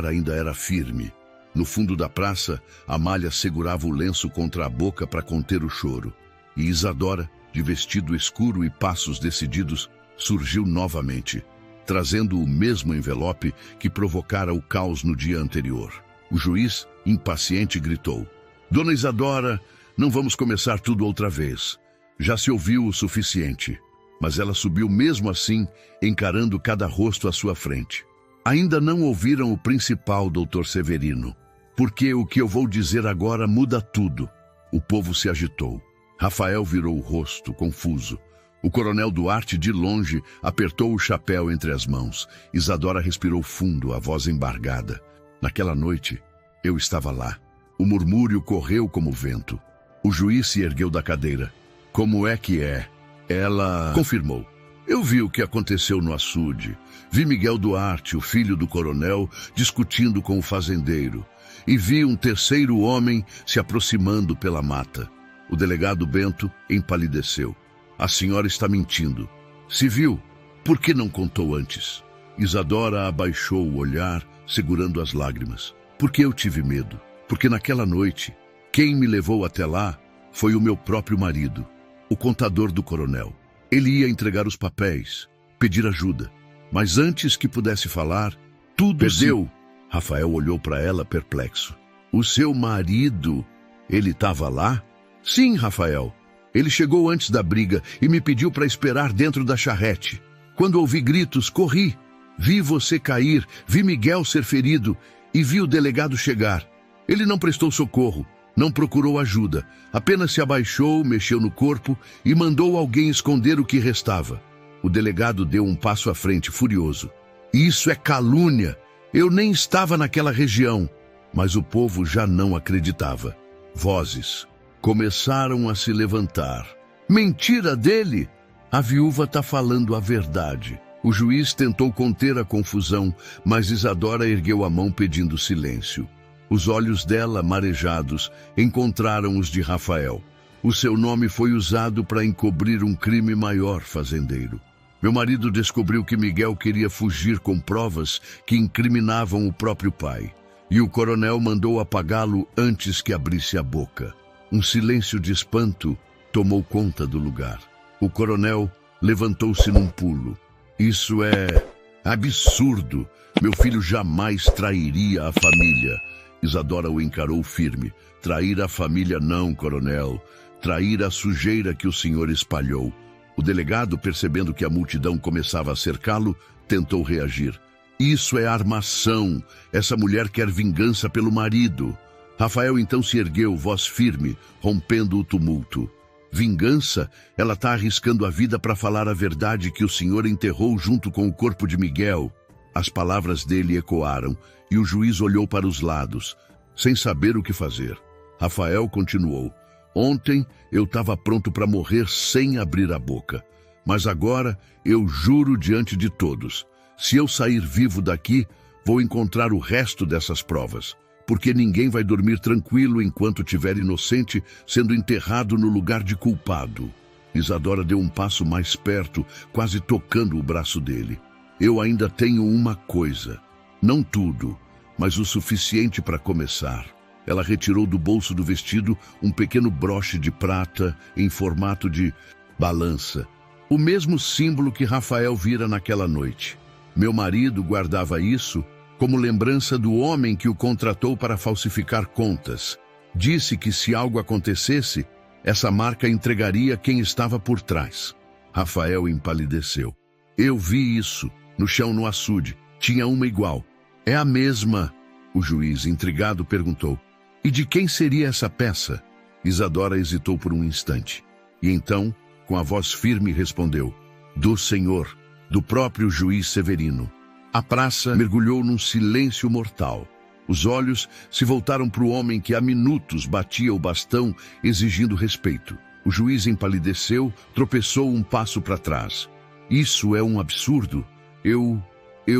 ainda era firme. No fundo da praça, Amália segurava o lenço contra a boca para conter o choro. E Isadora, de vestido escuro e passos decididos, surgiu novamente, trazendo o mesmo envelope que provocara o caos no dia anterior. O juiz, impaciente, gritou: Dona Isadora, não vamos começar tudo outra vez. Já se ouviu o suficiente. Mas ela subiu mesmo assim, encarando cada rosto à sua frente. Ainda não ouviram o principal, doutor Severino. Porque o que eu vou dizer agora muda tudo. O povo se agitou. Rafael virou o rosto, confuso. O coronel Duarte, de longe, apertou o chapéu entre as mãos. Isadora respirou fundo, a voz embargada. Naquela noite, Eu estava lá. O murmúrio correu como vento. O juiz se ergueu da cadeira. Como é que é? Ela confirmou. Eu vi o que aconteceu no açude. Vi Miguel Duarte, o filho do coronel, discutindo com o fazendeiro. E vi um terceiro homem se aproximando pela mata. O delegado Bento empalideceu. A senhora está mentindo. Se viu, por que não contou antes? Isadora abaixou o olhar, segurando as lágrimas. Porque eu tive medo. Porque naquela noite, quem me levou até lá foi o meu próprio marido, o contador do coronel. Ele ia entregar os papéis, pedir ajuda. Mas antes que pudesse falar, tudo perdeu. Rafael olhou para ela perplexo. O seu marido, ele estava lá? Sim, Rafael. Ele chegou antes da briga e me pediu para esperar dentro da charrete. Quando ouvi gritos, corri. Vi você cair, vi Miguel ser ferido e vi o delegado chegar. Ele não prestou socorro, não procurou ajuda, apenas se abaixou, mexeu no corpo e mandou alguém esconder o que restava. O delegado deu um passo à frente, furioso. Isso é calúnia! Eu nem estava naquela região. Mas o povo já não acreditava. Vozes começaram a se levantar. Mentira dele! A viúva está falando a verdade. O juiz tentou conter a confusão, mas Isadora ergueu a mão pedindo silêncio. Os olhos dela, marejados, encontraram os de Rafael. O seu nome foi usado para encobrir um crime maior, fazendeiro. Meu marido descobriu que Miguel queria fugir com provas que incriminavam o próprio pai. E o coronel mandou apagá-lo antes que abrisse a boca. Um silêncio de espanto tomou conta do lugar. O coronel levantou-se num pulo. Isso é absurdo. Meu filho jamais trairia a família. Isadora o encarou firme. Trair a família não, coronel. Trair a sujeira que o senhor espalhou. O delegado, percebendo que a multidão começava a cercá-lo, tentou reagir. Isso é armação. Essa mulher quer vingança pelo marido. Rafael então se ergueu, voz firme, rompendo o tumulto. Vingança? Ela está arriscando a vida para falar a verdade que o senhor enterrou junto com o corpo de Miguel. As palavras dele ecoaram e o juiz olhou para os lados, sem saber o que fazer. Rafael continuou. Ontem eu estava pronto para morrer sem abrir a boca. Mas agora eu juro diante de todos. Se eu sair vivo daqui, vou encontrar o resto dessas provas. Porque ninguém vai dormir tranquilo enquanto tiver inocente sendo enterrado no lugar de culpado. Isadora deu um passo mais perto, quase tocando o braço dele. Eu ainda tenho uma coisa. Não tudo, mas o suficiente para começar. Ela retirou do bolso do vestido um pequeno broche de prata em formato de balança. O mesmo símbolo que Rafael vira naquela noite. Meu marido guardava isso como lembrança do homem que o contratou para falsificar contas. Disse que se algo acontecesse, essa marca entregaria quem estava por trás. Rafael empalideceu. Eu vi isso, no chão no açude. Tinha uma igual. É a mesma. O juiz, intrigado, perguntou. E de quem seria essa peça? Isadora hesitou por um instante. E então, com a voz firme, respondeu. Do senhor, do próprio juiz Severino. A praça mergulhou num silêncio mortal. Os olhos se voltaram para o homem que há minutos batia o bastão, exigindo respeito. O juiz empalideceu, tropeçou um passo para trás. Isso é um absurdo. Eu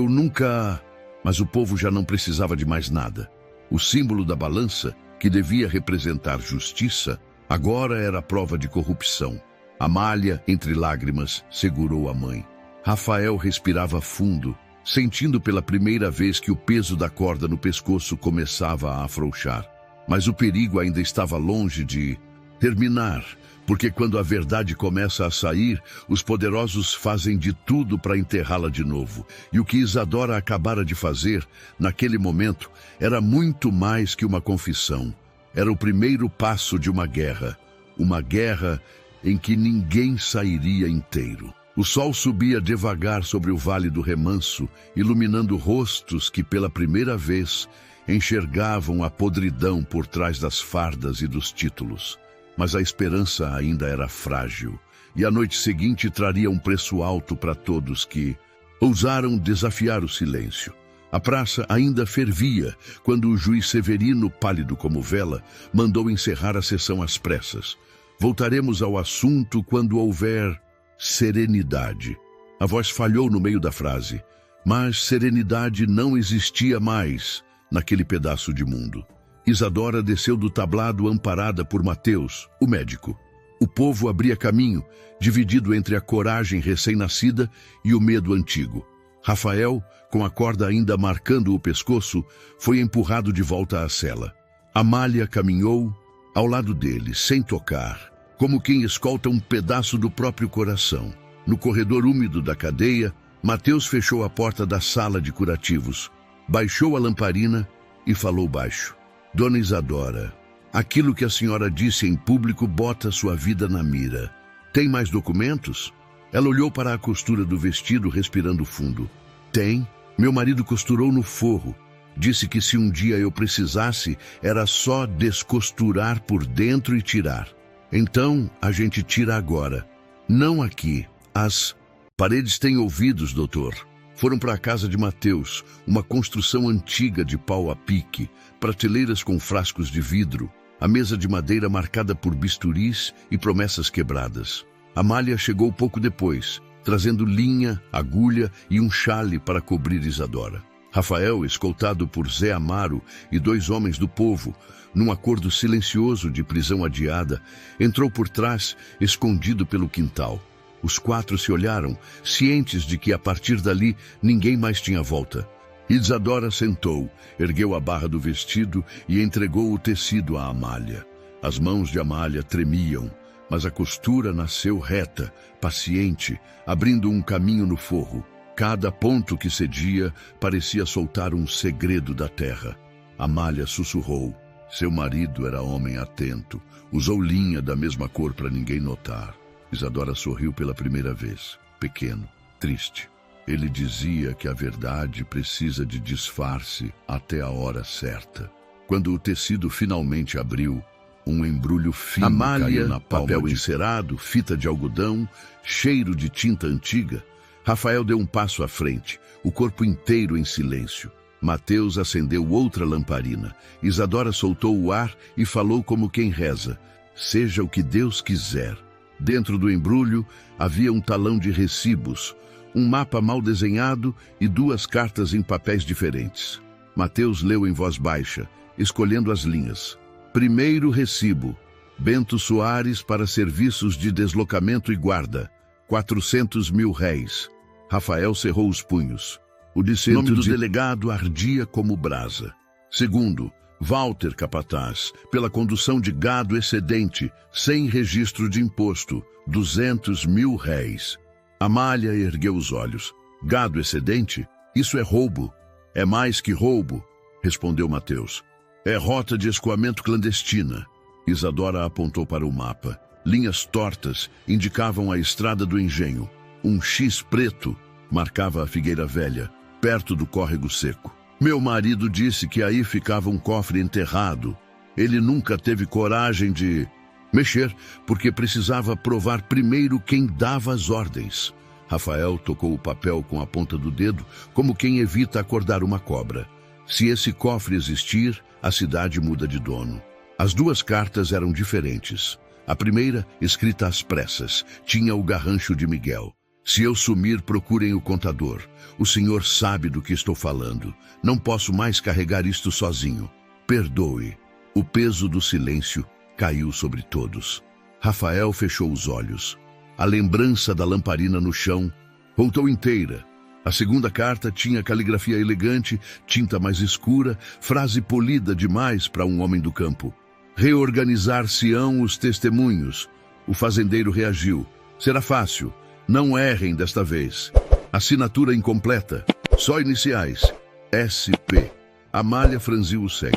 nunca... Mas o povo já não precisava de mais nada. O símbolo da balança, que devia representar justiça, agora era prova de corrupção. Amália, entre lágrimas, segurou a mãe. Rafael respirava fundo, sentindo pela primeira vez que o peso da corda no pescoço começava a afrouxar. Mas o perigo ainda estava longe de terminar, porque quando a verdade começa a sair, os poderosos fazem de tudo para enterrá-la de novo. E o que Isadora acabara de fazer, naquele momento, era muito mais que uma confissão. Era o primeiro passo de uma guerra em que ninguém sairia inteiro. O sol subia devagar sobre o Vale do Remanso, iluminando rostos que, pela primeira vez, enxergavam a podridão por trás das fardas e dos títulos. Mas a esperança ainda era frágil, e a noite seguinte traria um preço alto para todos que ousaram desafiar o silêncio. A praça ainda fervia quando o juiz Severino, pálido como vela, mandou encerrar a sessão às pressas. Voltaremos ao assunto quando houver serenidade. A voz falhou no meio da frase, mas serenidade não existia mais naquele pedaço de mundo. Isadora desceu do tablado amparada por Mateus, o médico. O povo abria caminho, dividido entre a coragem recém-nascida e o medo antigo. Rafael, com a corda ainda marcando o pescoço, foi empurrado de volta à cela. Amália caminhou ao lado dele, sem tocar, como quem escolta um pedaço do próprio coração. No corredor úmido da cadeia, Mateus fechou a porta da sala de curativos, baixou a lamparina e falou baixo. Dona Isadora, aquilo que a senhora disse em público bota sua vida na mira. Tem mais documentos? Ela olhou para a costura do vestido, respirando fundo. Tem. Meu marido costurou no forro. Disse que se um dia eu precisasse, era só descosturar por dentro e tirar. Então, a gente tira agora. Não aqui. As paredes têm ouvidos, doutor. Foram para a casa de Mateus, uma construção antiga de pau a pique, prateleiras com frascos de vidro, a mesa de madeira marcada por bisturis e promessas quebradas. Amália chegou pouco depois, trazendo linha, agulha e um chale para cobrir Isadora. Rafael, escoltado por Zé Amaro e 2 homens do povo, num acordo silencioso de prisão adiada, entrou por trás, escondido pelo quintal. Os 4 se olharam, cientes de que a partir dali ninguém mais tinha volta. Isadora sentou, ergueu a barra do vestido e entregou o tecido a Amália. As mãos de Amália tremiam, mas a costura nasceu reta, paciente, abrindo um caminho no forro. Cada ponto que cedia parecia soltar um segredo da terra. Amália sussurrou. Seu marido era homem atento, usou linha da mesma cor para ninguém notar. Isadora sorriu pela primeira vez, pequeno, triste. Ele dizia que a verdade precisa de disfarce até a hora certa. Quando o tecido finalmente abriu, um embrulho fino caiu na palma papel encerado, fita de algodão, cheiro de tinta antiga. Rafael deu um passo à frente, o corpo inteiro em silêncio. Mateus acendeu outra lamparina. Isadora soltou o ar e falou como quem reza. Seja o que Deus quiser. Dentro do embrulho havia um talão de recibos, um mapa mal desenhado e 2 cartas em papéis diferentes. Mateus leu em voz baixa, escolhendo as linhas. Primeiro recibo, Bento Soares para serviços de deslocamento e guarda, 400 mil réis. Rafael cerrou os punhos. O nome do delegado ardia como brasa. Segundo, Walter Capataz, pela condução de gado excedente, sem registro de imposto, 200 mil réis. Amália ergueu os olhos. Gado excedente? Isso é roubo. É mais que roubo, respondeu Mateus. É rota de escoamento clandestina. Isadora apontou para o mapa. Linhas tortas indicavam a estrada do engenho. Um X preto marcava a Figueira Velha, perto do córrego seco. Meu marido disse que aí ficava um cofre enterrado. Ele nunca teve coragem de mexer, porque precisava provar primeiro quem dava as ordens. Rafael tocou o papel com a ponta do dedo, como quem evita acordar uma cobra. Se esse cofre existir, a cidade muda de dono. As 2 cartas eram diferentes. A primeira, escrita às pressas, tinha o garrancho de Miguel. Se eu sumir, procurem o contador. O senhor sabe do que estou falando. Não posso mais carregar isto sozinho. Perdoe. O peso do silêncio caiu sobre todos. Rafael fechou os olhos. A lembrança da lamparina no chão voltou inteira. A segunda carta tinha caligrafia elegante, tinta mais escura, frase polida demais para um homem do campo. Reorganizar-se-ão os testemunhos. O fazendeiro reagiu. Será fácil. Não errem desta vez. Assinatura incompleta. Só iniciais. SP. Amália franziu o senho.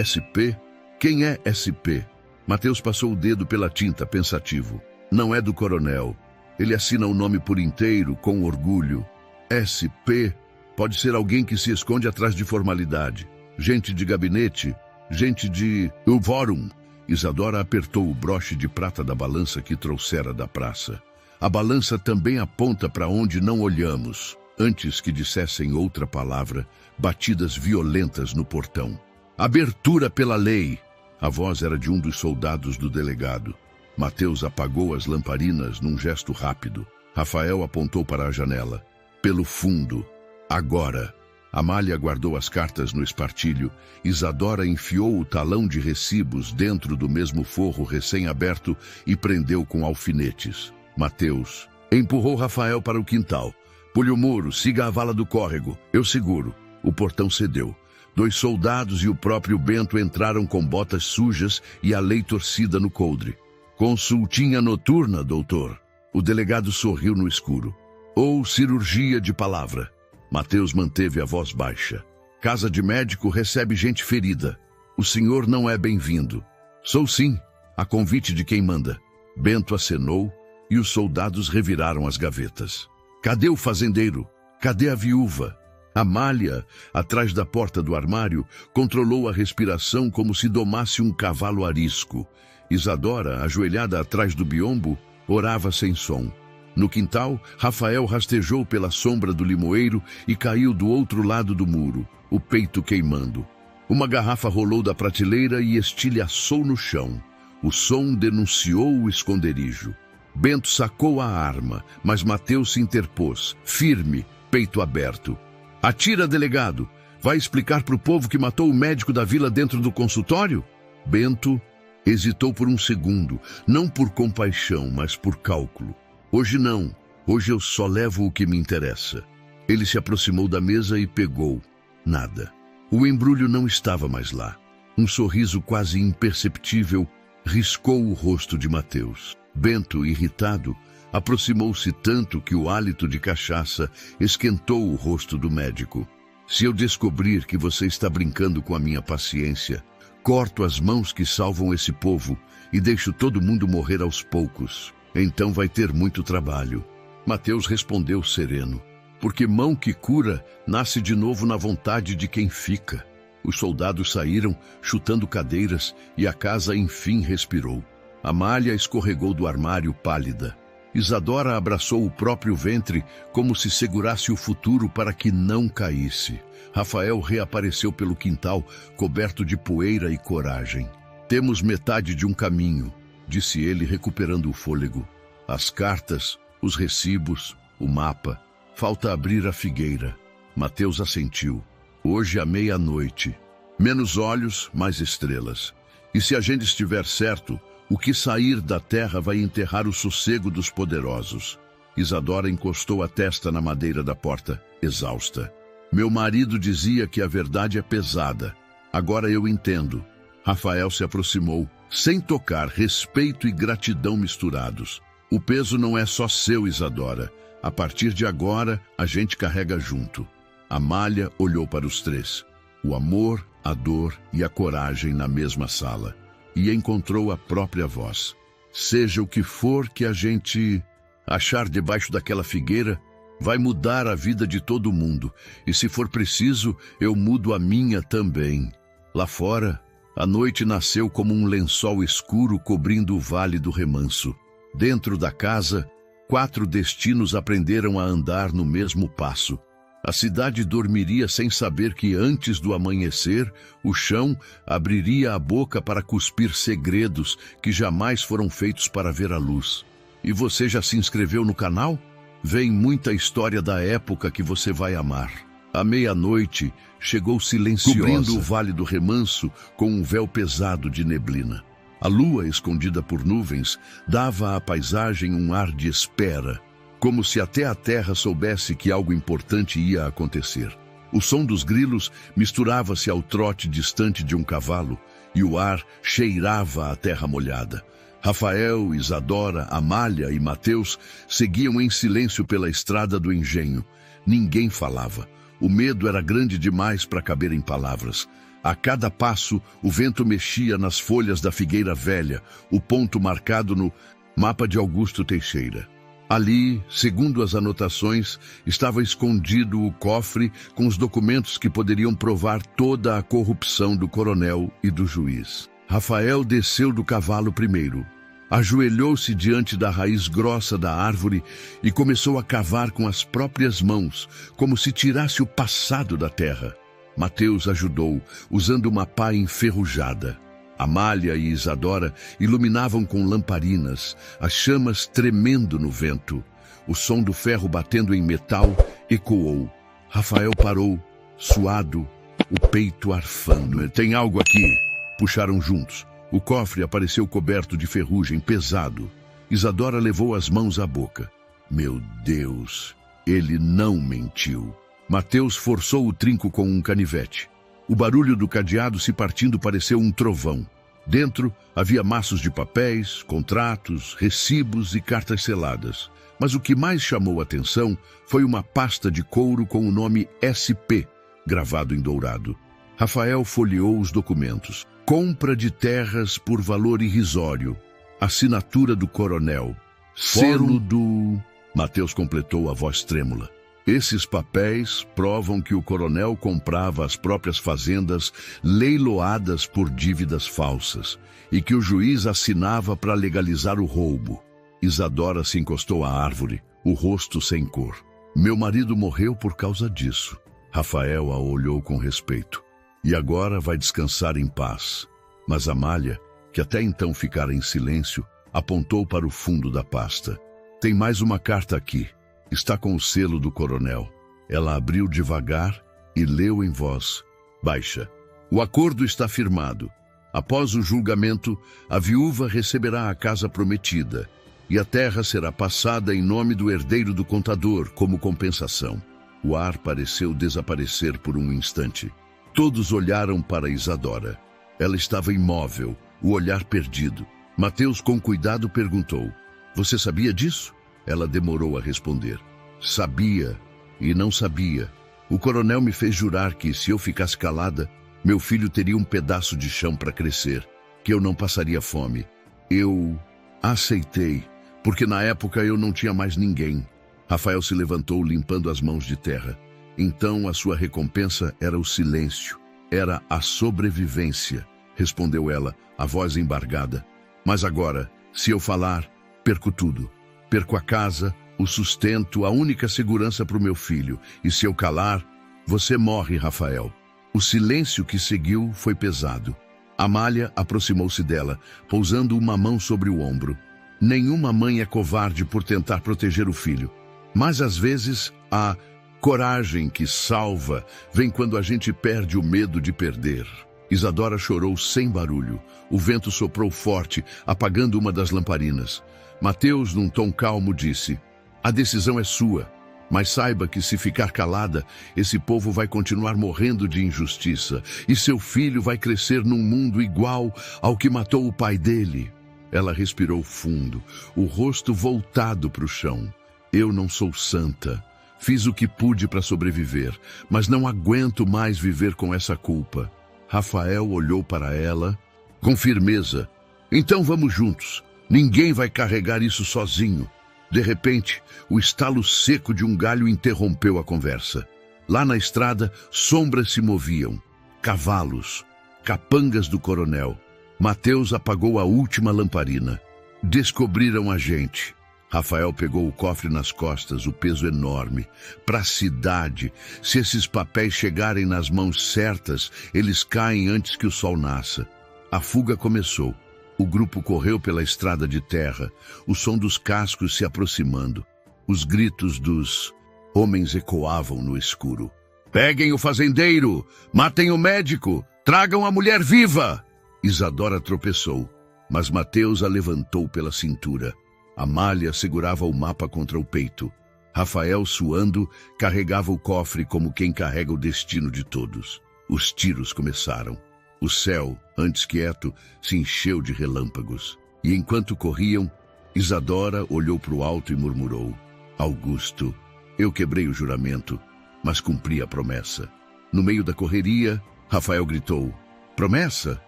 SP? Quem é SP? Mateus passou o dedo pela tinta, pensativo. Não é do coronel. Ele assina o nome por inteiro, com orgulho. SP pode ser alguém que se esconde atrás de formalidade. Gente de gabinete, gente de fórum. Isadora apertou o broche de prata da balança que trouxera da praça. A balança também aponta para onde não olhamos. Antes que dissessem outra palavra, batidas violentas no portão. Abertura pela lei! A voz era de um dos soldados do delegado. Mateus apagou as lamparinas num gesto rápido. Rafael apontou para a janela. Pelo fundo. Agora. Amália guardou as cartas no espartilho. Isadora enfiou o talão de recibos dentro do mesmo forro recém-aberto e prendeu com alfinetes. Mateus empurrou Rafael para o quintal. Pule o muro, siga a vala do córrego. Eu seguro. O portão cedeu. 2 soldados e o próprio Bento entraram com botas sujas e a lei torcida no coldre. Consultinha noturna, doutor. O delegado sorriu no escuro. Ou cirurgia de palavra. Mateus manteve a voz baixa. Casa de médico recebe gente ferida. O senhor não é bem-vindo. Sou sim, a convite de quem manda. Bento acenou e os soldados reviraram as gavetas. Cadê o fazendeiro? Cadê a viúva? Amália, atrás da porta do armário, controlou a respiração como se domasse um cavalo arisco. Isadora, ajoelhada atrás do biombo, orava sem som. No quintal, Rafael rastejou pela sombra do limoeiro e caiu do outro lado do muro, o peito queimando. Uma garrafa rolou da prateleira e estilhaçou no chão. O som denunciou o esconderijo. Bento sacou a arma, mas Mateus se interpôs, firme, peito aberto. Atira, delegado! Vai explicar para o povo que matou o médico da vila dentro do consultório? Bento hesitou por um segundo, não por compaixão, mas por cálculo. Hoje não, hoje eu só levo o que me interessa. Ele se aproximou da mesa e pegou. Nada. O embrulho não estava mais lá. Um sorriso quase imperceptível riscou o rosto de Mateus. Bento, irritado, aproximou-se tanto que o hálito de cachaça esquentou o rosto do médico. Se eu descobrir que você está brincando com a minha paciência, corto as mãos que salvam esse povo e deixo todo mundo morrer aos poucos. Então vai ter muito trabalho. Mateus respondeu sereno. Porque mão que cura nasce de novo na vontade de quem fica. Os soldados saíram, chutando cadeiras, e a casa enfim respirou. Amália escorregou do armário pálida. Isadora abraçou o próprio ventre como se segurasse o futuro para que não caísse. Rafael reapareceu pelo quintal, coberto de poeira e coragem. Temos metade de um caminho, disse ele, recuperando o fôlego. As cartas, os recibos, o mapa. Falta abrir a figueira. Mateus assentiu. Hoje à meia-noite. Menos olhos, mais estrelas. E se a gente estiver certo, o que sair da terra vai enterrar o sossego dos poderosos. Isadora encostou a testa na madeira da porta, exausta. Meu marido dizia que a verdade é pesada. Agora eu entendo. Rafael se aproximou, sem tocar, respeito e gratidão misturados. O peso não é só seu, Isadora. A partir de agora, a gente carrega junto. Amália olhou para os 3. O amor, a dor e a coragem na mesma sala. E encontrou a própria voz. Seja o que for que a gente achar debaixo daquela figueira, vai mudar a vida de todo mundo. E se for preciso, eu mudo a minha também. Lá fora, a noite nasceu como um lençol escuro cobrindo o vale do remanso. Dentro da casa, 4 destinos aprenderam a andar no mesmo passo. A cidade dormiria sem saber que antes do amanhecer, o chão abriria a boca para cuspir segredos que jamais foram feitos para ver a luz. E você já se inscreveu no canal? Vem muita história da época que você vai amar. À meia-noite, chegou silenciosa, cobrindo o vale do remanso com um véu pesado de neblina. A lua, escondida por nuvens, dava à paisagem um ar de espera, como se até a terra soubesse que algo importante ia acontecer. O som dos grilos misturava-se ao trote distante de um cavalo e o ar cheirava a terra molhada. Rafael, Isadora, Amália e Mateus seguiam em silêncio pela estrada do engenho. Ninguém falava. O medo era grande demais para caber em palavras. A cada passo, o vento mexia nas folhas da figueira velha, o ponto marcado no mapa de Augusto Teixeira. Ali, segundo as anotações, estava escondido o cofre com os documentos que poderiam provar toda a corrupção do coronel e do juiz. Rafael desceu do cavalo primeiro. Ajoelhou-se diante da raiz grossa da árvore e começou a cavar com as próprias mãos, como se tirasse o passado da terra. Mateus ajudou, usando uma pá enferrujada. Amália e Isadora iluminavam com lamparinas, as chamas tremendo no vento. O som do ferro batendo em metal ecoou. Rafael parou, suado, o peito arfando. Tem algo aqui. Puxaram juntos. O cofre apareceu coberto de ferrugem, pesado. Isadora levou as mãos à boca. Meu Deus, ele não mentiu. Mateus forçou o trinco com um canivete. O barulho do cadeado se partindo pareceu um trovão. Dentro havia maços de papéis, contratos, recibos e cartas seladas. Mas o que mais chamou a atenção foi uma pasta de couro com o nome SP, gravado em dourado. Rafael folheou os documentos. Compra de terras por valor irrisório. Assinatura do coronel. Selo do... Mateus completou a voz trêmula. Esses papéis provam que o coronel comprava as próprias fazendas leiloadas por dívidas falsas e que o juiz assinava para legalizar o roubo. Isadora se encostou à árvore, o rosto sem cor. Meu marido morreu por causa disso. Rafael a olhou com respeito. E agora vai descansar em paz. Mas Amália, que até então ficara em silêncio, apontou para o fundo da pasta. Tem mais uma carta aqui. Está com o selo do coronel. Ela abriu devagar e leu em voz baixa. O acordo está firmado. Após o julgamento, a viúva receberá a casa prometida e a terra será passada em nome do herdeiro do contador como compensação. O ar pareceu desaparecer por um instante. Todos olharam para Isadora. Ela estava imóvel, o olhar perdido. Mateus, com cuidado, perguntou: Você sabia disso? Ela demorou a responder. Sabia e não sabia. O coronel me fez jurar que, se eu ficasse calada, meu filho teria um pedaço de chão para crescer, que eu não passaria fome. Eu aceitei, porque na época eu não tinha mais ninguém. Rafael se levantou, limpando as mãos de terra. Então a sua recompensa era o silêncio. Era a sobrevivência, respondeu ela, a voz embargada. Mas agora, se eu falar, perco tudo. Perco a casa, o sustento, a única segurança para o meu filho. E se eu calar, você morre, Rafael. O silêncio que seguiu foi pesado. Amália aproximou-se dela, pousando uma mão sobre o ombro. Nenhuma mãe é covarde por tentar proteger o filho. Mas às vezes a coragem que salva vem quando a gente perde o medo de perder. Isadora chorou sem barulho. O vento soprou forte, apagando uma das lamparinas. Mateus, num tom calmo, disse: A decisão é sua, mas saiba que, se ficar calada, esse povo vai continuar morrendo de injustiça e seu filho vai crescer num mundo igual ao que matou o pai dele. Ela respirou fundo, o rosto voltado para o chão. Eu não sou santa. Fiz o que pude para sobreviver, mas não aguento mais viver com essa culpa. Rafael olhou para ela com firmeza. Então vamos juntos. Ninguém vai carregar isso sozinho. De repente, o estalo seco de um galho interrompeu a conversa. Lá na estrada, sombras se moviam. Cavalos, capangas do coronel. Mateus apagou a última lamparina. Descobriram a gente. Rafael pegou o cofre nas costas, o peso enorme. Para a cidade, se esses papéis chegarem nas mãos certas, eles caem antes que o sol nasça. A fuga começou. O grupo correu pela estrada de terra, o som dos cascos se aproximando. Os gritos dos homens ecoavam no escuro. Peguem o fazendeiro! Matem o médico! Tragam a mulher viva! Isadora tropeçou, mas Mateus a levantou pela cintura. Amália segurava o mapa contra o peito. Rafael, suando, carregava o cofre como quem carrega o destino de todos. Os tiros começaram. O céu, antes quieto, se encheu de relâmpagos. E enquanto corriam, Isadora olhou para o alto e murmurou: Augusto, eu quebrei o juramento, mas cumpri a promessa. No meio da correria, Rafael gritou: Promessa?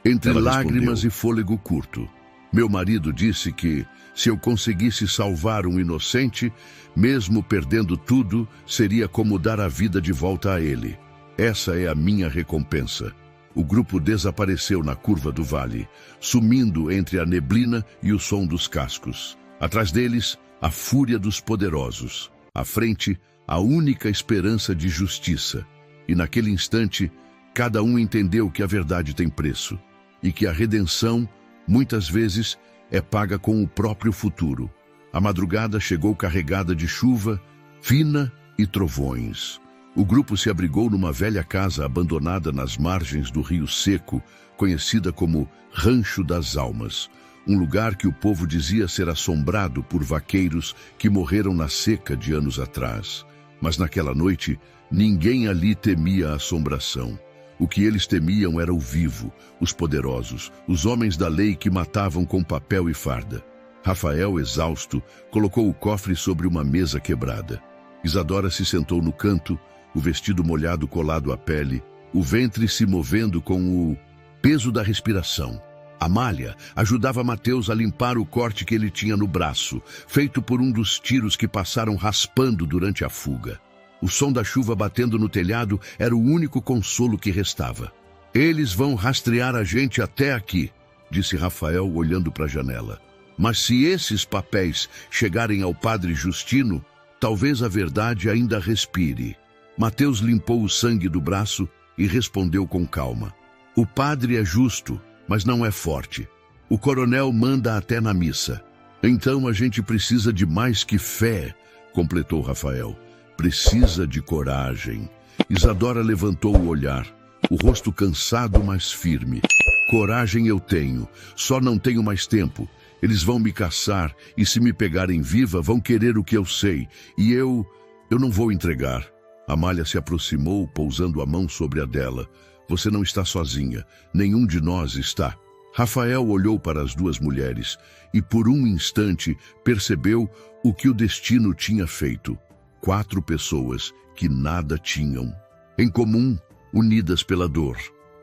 Entre lágrimas e fôlego curto. Meu marido disse que, se eu conseguisse salvar um inocente, mesmo perdendo tudo, seria como dar a vida de volta a ele. Essa é a minha recompensa. O grupo desapareceu na curva do vale, sumindo entre a neblina e o som dos cascos. Atrás deles, a fúria dos poderosos. À frente, a única esperança de justiça. E naquele instante, cada um entendeu que a verdade tem preço e que a redenção, muitas vezes, é paga com o próprio futuro. A madrugada chegou carregada de chuva fina e trovões. O grupo se abrigou numa velha casa abandonada nas margens do Rio Seco, conhecida como Rancho das Almas, um lugar que o povo dizia ser assombrado por vaqueiros que morreram na seca de anos atrás. Mas naquela noite, ninguém ali temia a assombração. O que eles temiam era o vivo, os poderosos, os homens da lei que matavam com papel e farda. Rafael, exausto, colocou o cofre sobre uma mesa quebrada. Isadora se sentou no canto, o vestido molhado colado à pele, o ventre se movendo com o peso da respiração. Amália ajudava Mateus a limpar o corte que ele tinha no braço, feito por um dos tiros que passaram raspando durante a fuga. O som da chuva batendo no telhado era o único consolo que restava. Eles vão rastrear a gente até aqui, disse Rafael olhando para a janela. Mas se esses papéis chegarem ao padre Justino, talvez a verdade ainda respire. Mateus limpou o sangue do braço e respondeu com calma. O padre é justo, mas não é forte. O coronel manda até na missa. Então a gente precisa de mais que fé, completou Rafael. Precisa de coragem. Isadora levantou o olhar, o rosto cansado, mas firme. Coragem eu tenho, só não tenho mais tempo. Eles vão me caçar e se me pegarem viva vão querer o que eu sei. E eu não vou entregar. Amália se aproximou, pousando a mão sobre a dela. Você não está sozinha, nenhum de nós está. Rafael olhou para as duas mulheres e por um instante percebeu o que o destino tinha feito. 4 pessoas que nada tinham em comum, unidas pela dor.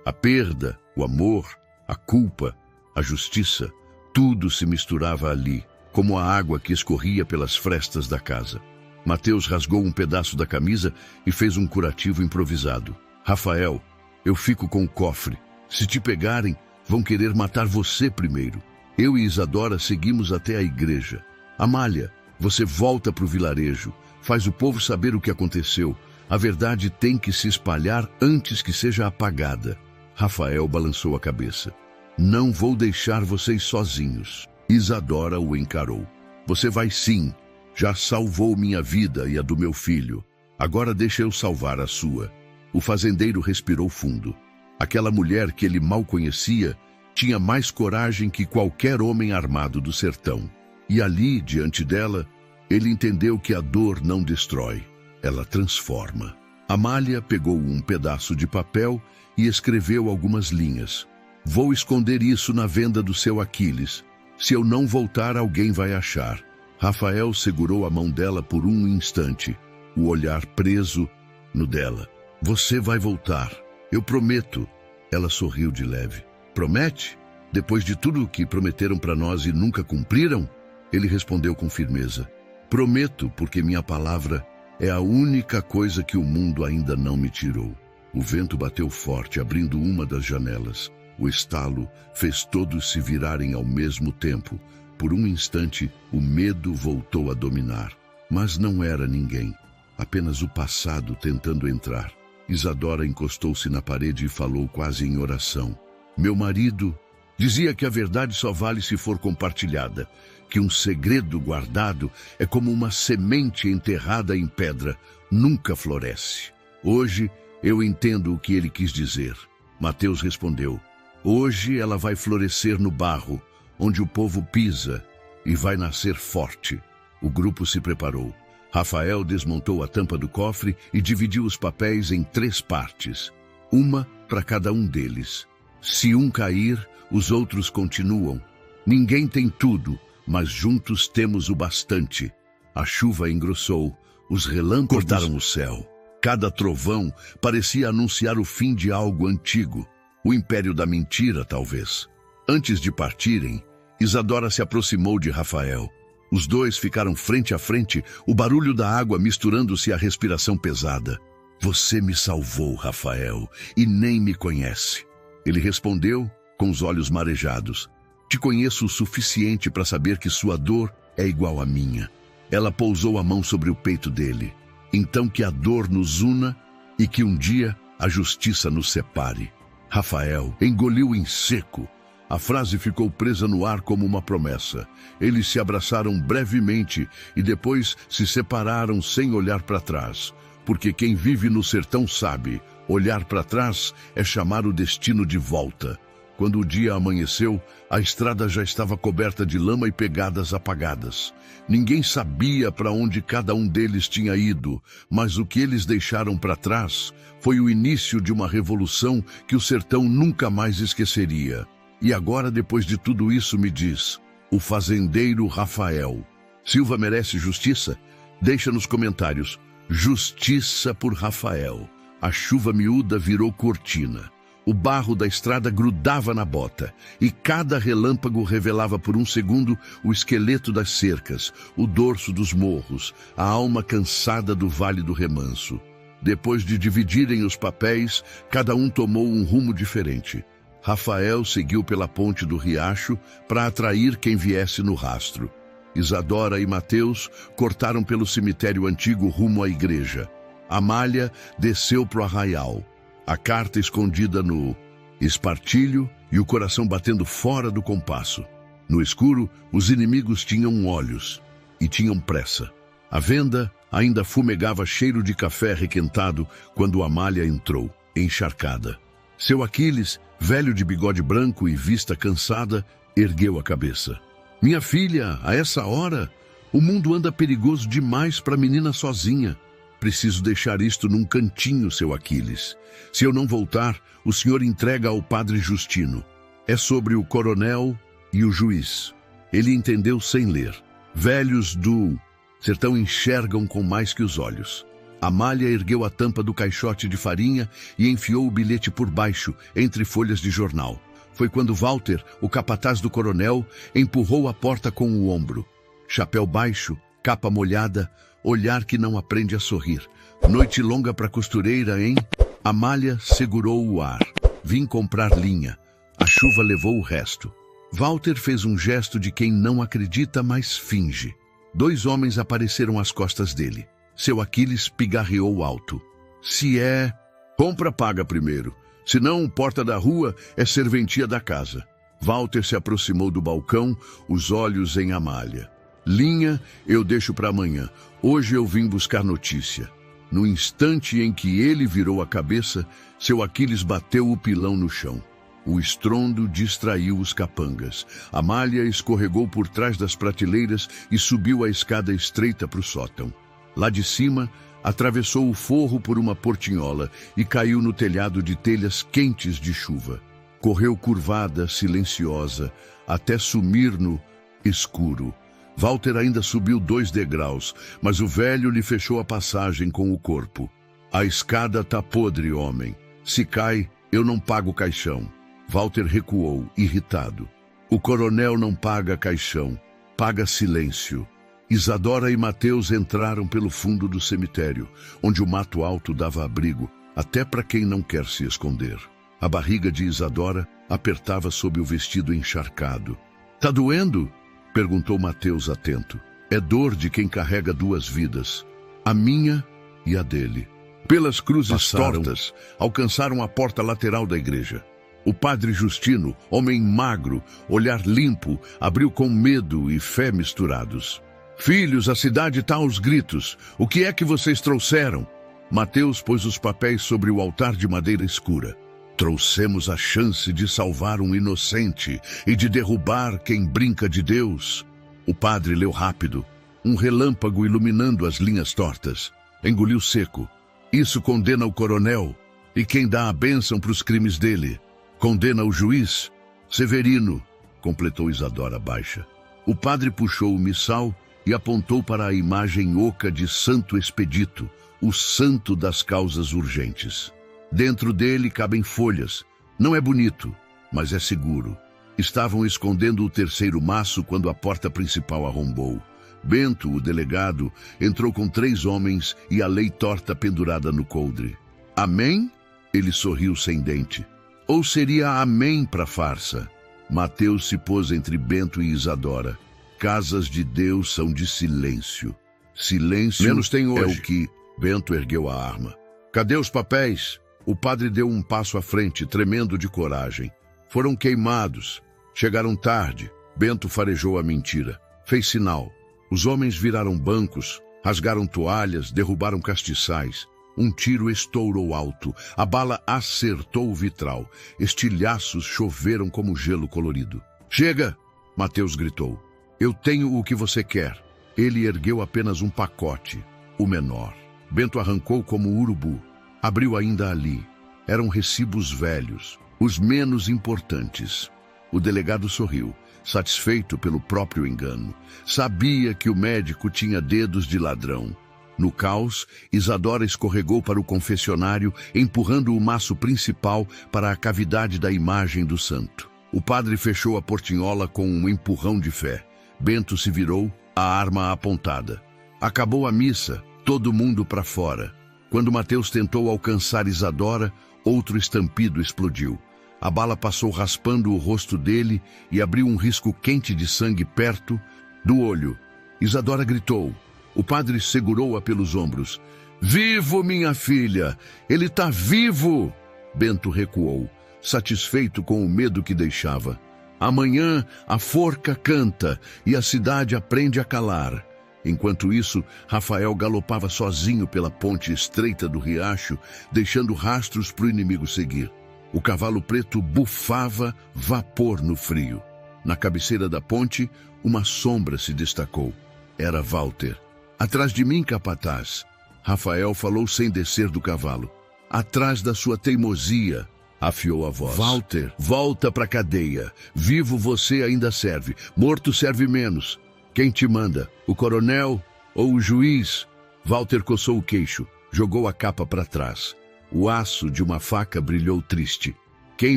A perda, o amor, a culpa, a justiça, tudo se misturava ali, como a água que escorria pelas frestas da casa. Mateus rasgou um pedaço da camisa e fez um curativo improvisado. Rafael, eu fico com o cofre. Se te pegarem, vão querer matar você primeiro. Eu e Isadora seguimos até a igreja. Amália, você volta para o vilarejo. Faz o povo saber o que aconteceu. A verdade tem que se espalhar antes que seja apagada. Rafael balançou a cabeça. Não vou deixar vocês sozinhos. Isadora o encarou. Você vai sim. Já salvou minha vida e a do meu filho. Agora deixa eu salvar a sua. O fazendeiro respirou fundo. Aquela mulher que ele mal conhecia tinha mais coragem que qualquer homem armado do sertão. E ali, diante dela, ele entendeu que a dor não destrói, ela transforma. Amália pegou um pedaço de papel e escreveu algumas linhas. Vou esconder isso na venda do seu Aquiles. Se eu não voltar, alguém vai achar. Rafael segurou a mão dela por um instante, o olhar preso no dela. Você vai voltar, eu prometo. Ela sorriu de leve. Promete? Depois de tudo o que prometeram para nós e nunca cumpriram? Ele respondeu com firmeza. Prometo, porque minha palavra é a única coisa que o mundo ainda não me tirou. O vento bateu forte, abrindo uma das janelas. O estalo fez todos se virarem ao mesmo tempo. Por um instante, o medo voltou a dominar. Mas não era ninguém, apenas o passado tentando entrar. Isadora encostou-se na parede e falou quase em oração. Meu marido dizia que a verdade só vale se for compartilhada, que um segredo guardado é como uma semente enterrada em pedra, nunca floresce. Hoje eu entendo o que ele quis dizer. Mateus respondeu. Hoje ela vai florescer no barro, onde o povo pisa, e vai nascer forte. O grupo se preparou. Rafael desmontou a tampa do cofre e dividiu os papéis em 3 partes, uma para cada um deles. Se um cair, os outros continuam. Ninguém tem tudo, mas juntos temos o bastante. A chuva engrossou, os relâmpagos cortaram o céu. Cada trovão parecia anunciar o fim de algo antigo, o império da mentira, talvez. Antes de partirem, Isadora se aproximou de Rafael. Os dois ficaram frente a frente, o barulho da água misturando-se à respiração pesada. Você me salvou, Rafael, e nem me conhece. Ele respondeu, com os olhos marejados: Te conheço o suficiente para saber que sua dor é igual à minha. Ela pousou a mão sobre o peito dele. Então que a dor nos una e que um dia a justiça nos separe. Rafael engoliu em seco. A frase ficou presa no ar como uma promessa. Eles se abraçaram brevemente e depois se separaram sem olhar para trás. Porque quem vive no sertão sabe, olhar para trás é chamar o destino de volta. Quando o dia amanheceu, a estrada já estava coberta de lama e pegadas apagadas. Ninguém sabia para onde cada um deles tinha ido, mas o que eles deixaram para trás foi o início de uma revolução que o sertão nunca mais esqueceria. E agora, depois de tudo isso, me diz, o fazendeiro Rafael, Silva merece justiça? Deixa nos comentários. Justiça por Rafael. A chuva miúda virou cortina. O barro da estrada grudava na bota, e cada relâmpago revelava por um segundo o esqueleto das cercas, o dorso dos morros, a alma cansada do Vale do Remanso. Depois de dividirem os papéis, cada um tomou um rumo diferente. Rafael seguiu pela ponte do riacho para atrair quem viesse no rastro. Isadora e Mateus cortaram pelo cemitério antigo rumo à igreja. Amália desceu para o arraial, a carta escondida no espartilho e o coração batendo fora do compasso. No escuro, os inimigos tinham olhos e tinham pressa. A venda ainda fumegava cheiro de café requentado quando Amália entrou, encharcada. Seu Aquiles, velho de bigode branco e vista cansada, ergueu a cabeça. Minha filha, a essa hora, o mundo anda perigoso demais para a menina sozinha. Preciso deixar isto num cantinho, seu Aquiles. Se eu não voltar, o senhor entrega ao padre Justino. É sobre o coronel e o juiz. Ele entendeu sem ler. Velhos do sertão enxergam com mais que os olhos. Amália ergueu a tampa do caixote de farinha e enfiou o bilhete por baixo, entre folhas de jornal. Foi quando Walter, o capataz do coronel, empurrou a porta com o ombro. Chapéu baixo, capa molhada, olhar que não aprende a sorrir. Noite longa para costureira, hein? Amália segurou o ar. Vim comprar linha. A chuva levou o resto. Walter fez um gesto de quem não acredita, mas finge. 2 homens apareceram às costas dele. Seu Aquiles pigarreou alto. Se é... compra, paga primeiro. Senão, porta da rua é serventia da casa. Walter se aproximou do balcão, os olhos em Amália. Linha, eu deixo para amanhã. Hoje eu vim buscar notícia. No instante em que ele virou a cabeça, seu Aquiles bateu o pilão no chão. O estrondo distraiu os capangas. Amália escorregou por trás das prateleiras e subiu a escada estreita para o sótão. Lá de cima, atravessou o forro por uma portinhola e caiu no telhado de telhas quentes de chuva. Correu curvada, silenciosa, até sumir no escuro. Walter ainda subiu 2 degraus, mas o velho lhe fechou a passagem com o corpo. A escada tá podre, homem. Se cai, eu não pago caixão. Walter recuou, irritado. O coronel não paga caixão, paga silêncio. Isadora e Mateus entraram pelo fundo do cemitério, onde o mato alto dava abrigo, até para quem não quer se esconder. A barriga de Isadora apertava sob o vestido encharcado. Tá doendo? Perguntou Mateus atento. É dor de quem carrega 2 vidas, a minha e a dele. Pelas cruzes tortas, alcançaram a porta lateral da igreja. O padre Justino, homem magro, olhar limpo, abriu com medo e fé misturados. Filhos, a cidade está aos gritos. O que é que vocês trouxeram? Mateus pôs os papéis sobre o altar de madeira escura. Trouxemos a chance de salvar um inocente e de derrubar quem brinca de Deus. O padre leu rápido, um relâmpago iluminando as linhas tortas. Engoliu seco. Isso condena o coronel e quem dá a bênção para os crimes dele. Condena o juiz? Severino, completou Isadora baixa. O padre puxou o missal e apontou para a imagem oca de Santo Expedito, o santo das causas urgentes. Dentro dele cabem folhas. Não é bonito, mas é seguro. Estavam escondendo o 3º maço quando a porta principal arrombou. Bento, o delegado, entrou com 3 homens e a lei torta pendurada no coldre. Amém? Ele sorriu sem dente. Ou seria amém para farsa? Mateus se pôs entre Bento e Isadora. Casas de Deus são de silêncio. Silêncio Menos tem hoje. é o que... Bento ergueu a arma. Cadê os papéis? O padre deu um passo à frente, tremendo de coragem. Foram queimados. Chegaram tarde. Bento farejou a mentira. Fez sinal. Os homens viraram bancos, rasgaram toalhas, derrubaram castiçais. Um tiro estourou alto. A bala acertou o vitral. Estilhaços choveram como gelo colorido. Chega! Mateus gritou. Eu tenho o que você quer. Ele ergueu apenas um pacote, o menor. Bento arrancou como urubu. Abriu ainda ali. Eram recibos velhos, os menos importantes. O delegado sorriu, satisfeito pelo próprio engano. Sabia que o médico tinha dedos de ladrão. No caos, Isadora escorregou para o confessionário, empurrando o maço principal para a cavidade da imagem do santo. O padre fechou a portinhola com um empurrão de fé. Bento se virou, a arma apontada. Acabou a missa, todo mundo para fora. Quando Mateus tentou alcançar Isadora, outro estampido explodiu. A bala passou raspando o rosto dele e abriu um risco quente de sangue perto do olho. Isadora gritou. O padre segurou-a pelos ombros. Vivo, minha filha! Ele está vivo! Bento recuou, satisfeito com o medo que deixava. Amanhã a forca canta e a cidade aprende a calar. Enquanto isso, Rafael galopava sozinho pela ponte estreita do riacho, deixando rastros para o inimigo seguir. O cavalo preto bufava vapor no frio. Na cabeceira da ponte, uma sombra se destacou. Era Walter. Atrás de mim, capataz. Rafael falou sem descer do cavalo. Atrás da sua teimosia, afiou a voz. Walter, volta pra cadeia. Vivo você ainda serve. Morto serve menos. Quem te manda? O coronel ou o juiz? Walter coçou o queixo, jogou a capa para trás. O aço de uma faca brilhou triste. Quem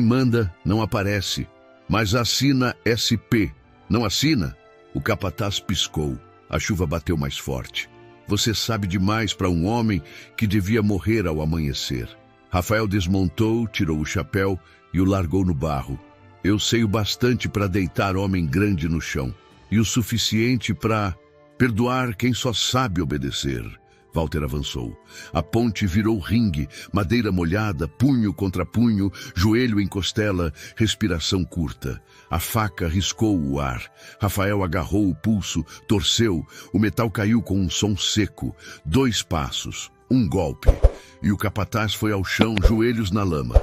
manda não aparece, mas assina SP. Não assina? O capataz piscou. A chuva bateu mais forte. Você sabe demais para um homem que devia morrer ao amanhecer. Rafael desmontou, tirou o chapéu e o largou no barro. Eu sei o bastante para deitar homem grande no chão. E o suficiente para perdoar quem só sabe obedecer. Walter avançou. A ponte virou ringue, madeira molhada, punho contra punho, joelho em costela, respiração curta. A faca riscou o ar. Rafael agarrou o pulso, torceu. O metal caiu com um som seco. 2 passos, um golpe. E o capataz foi ao chão, joelhos na lama.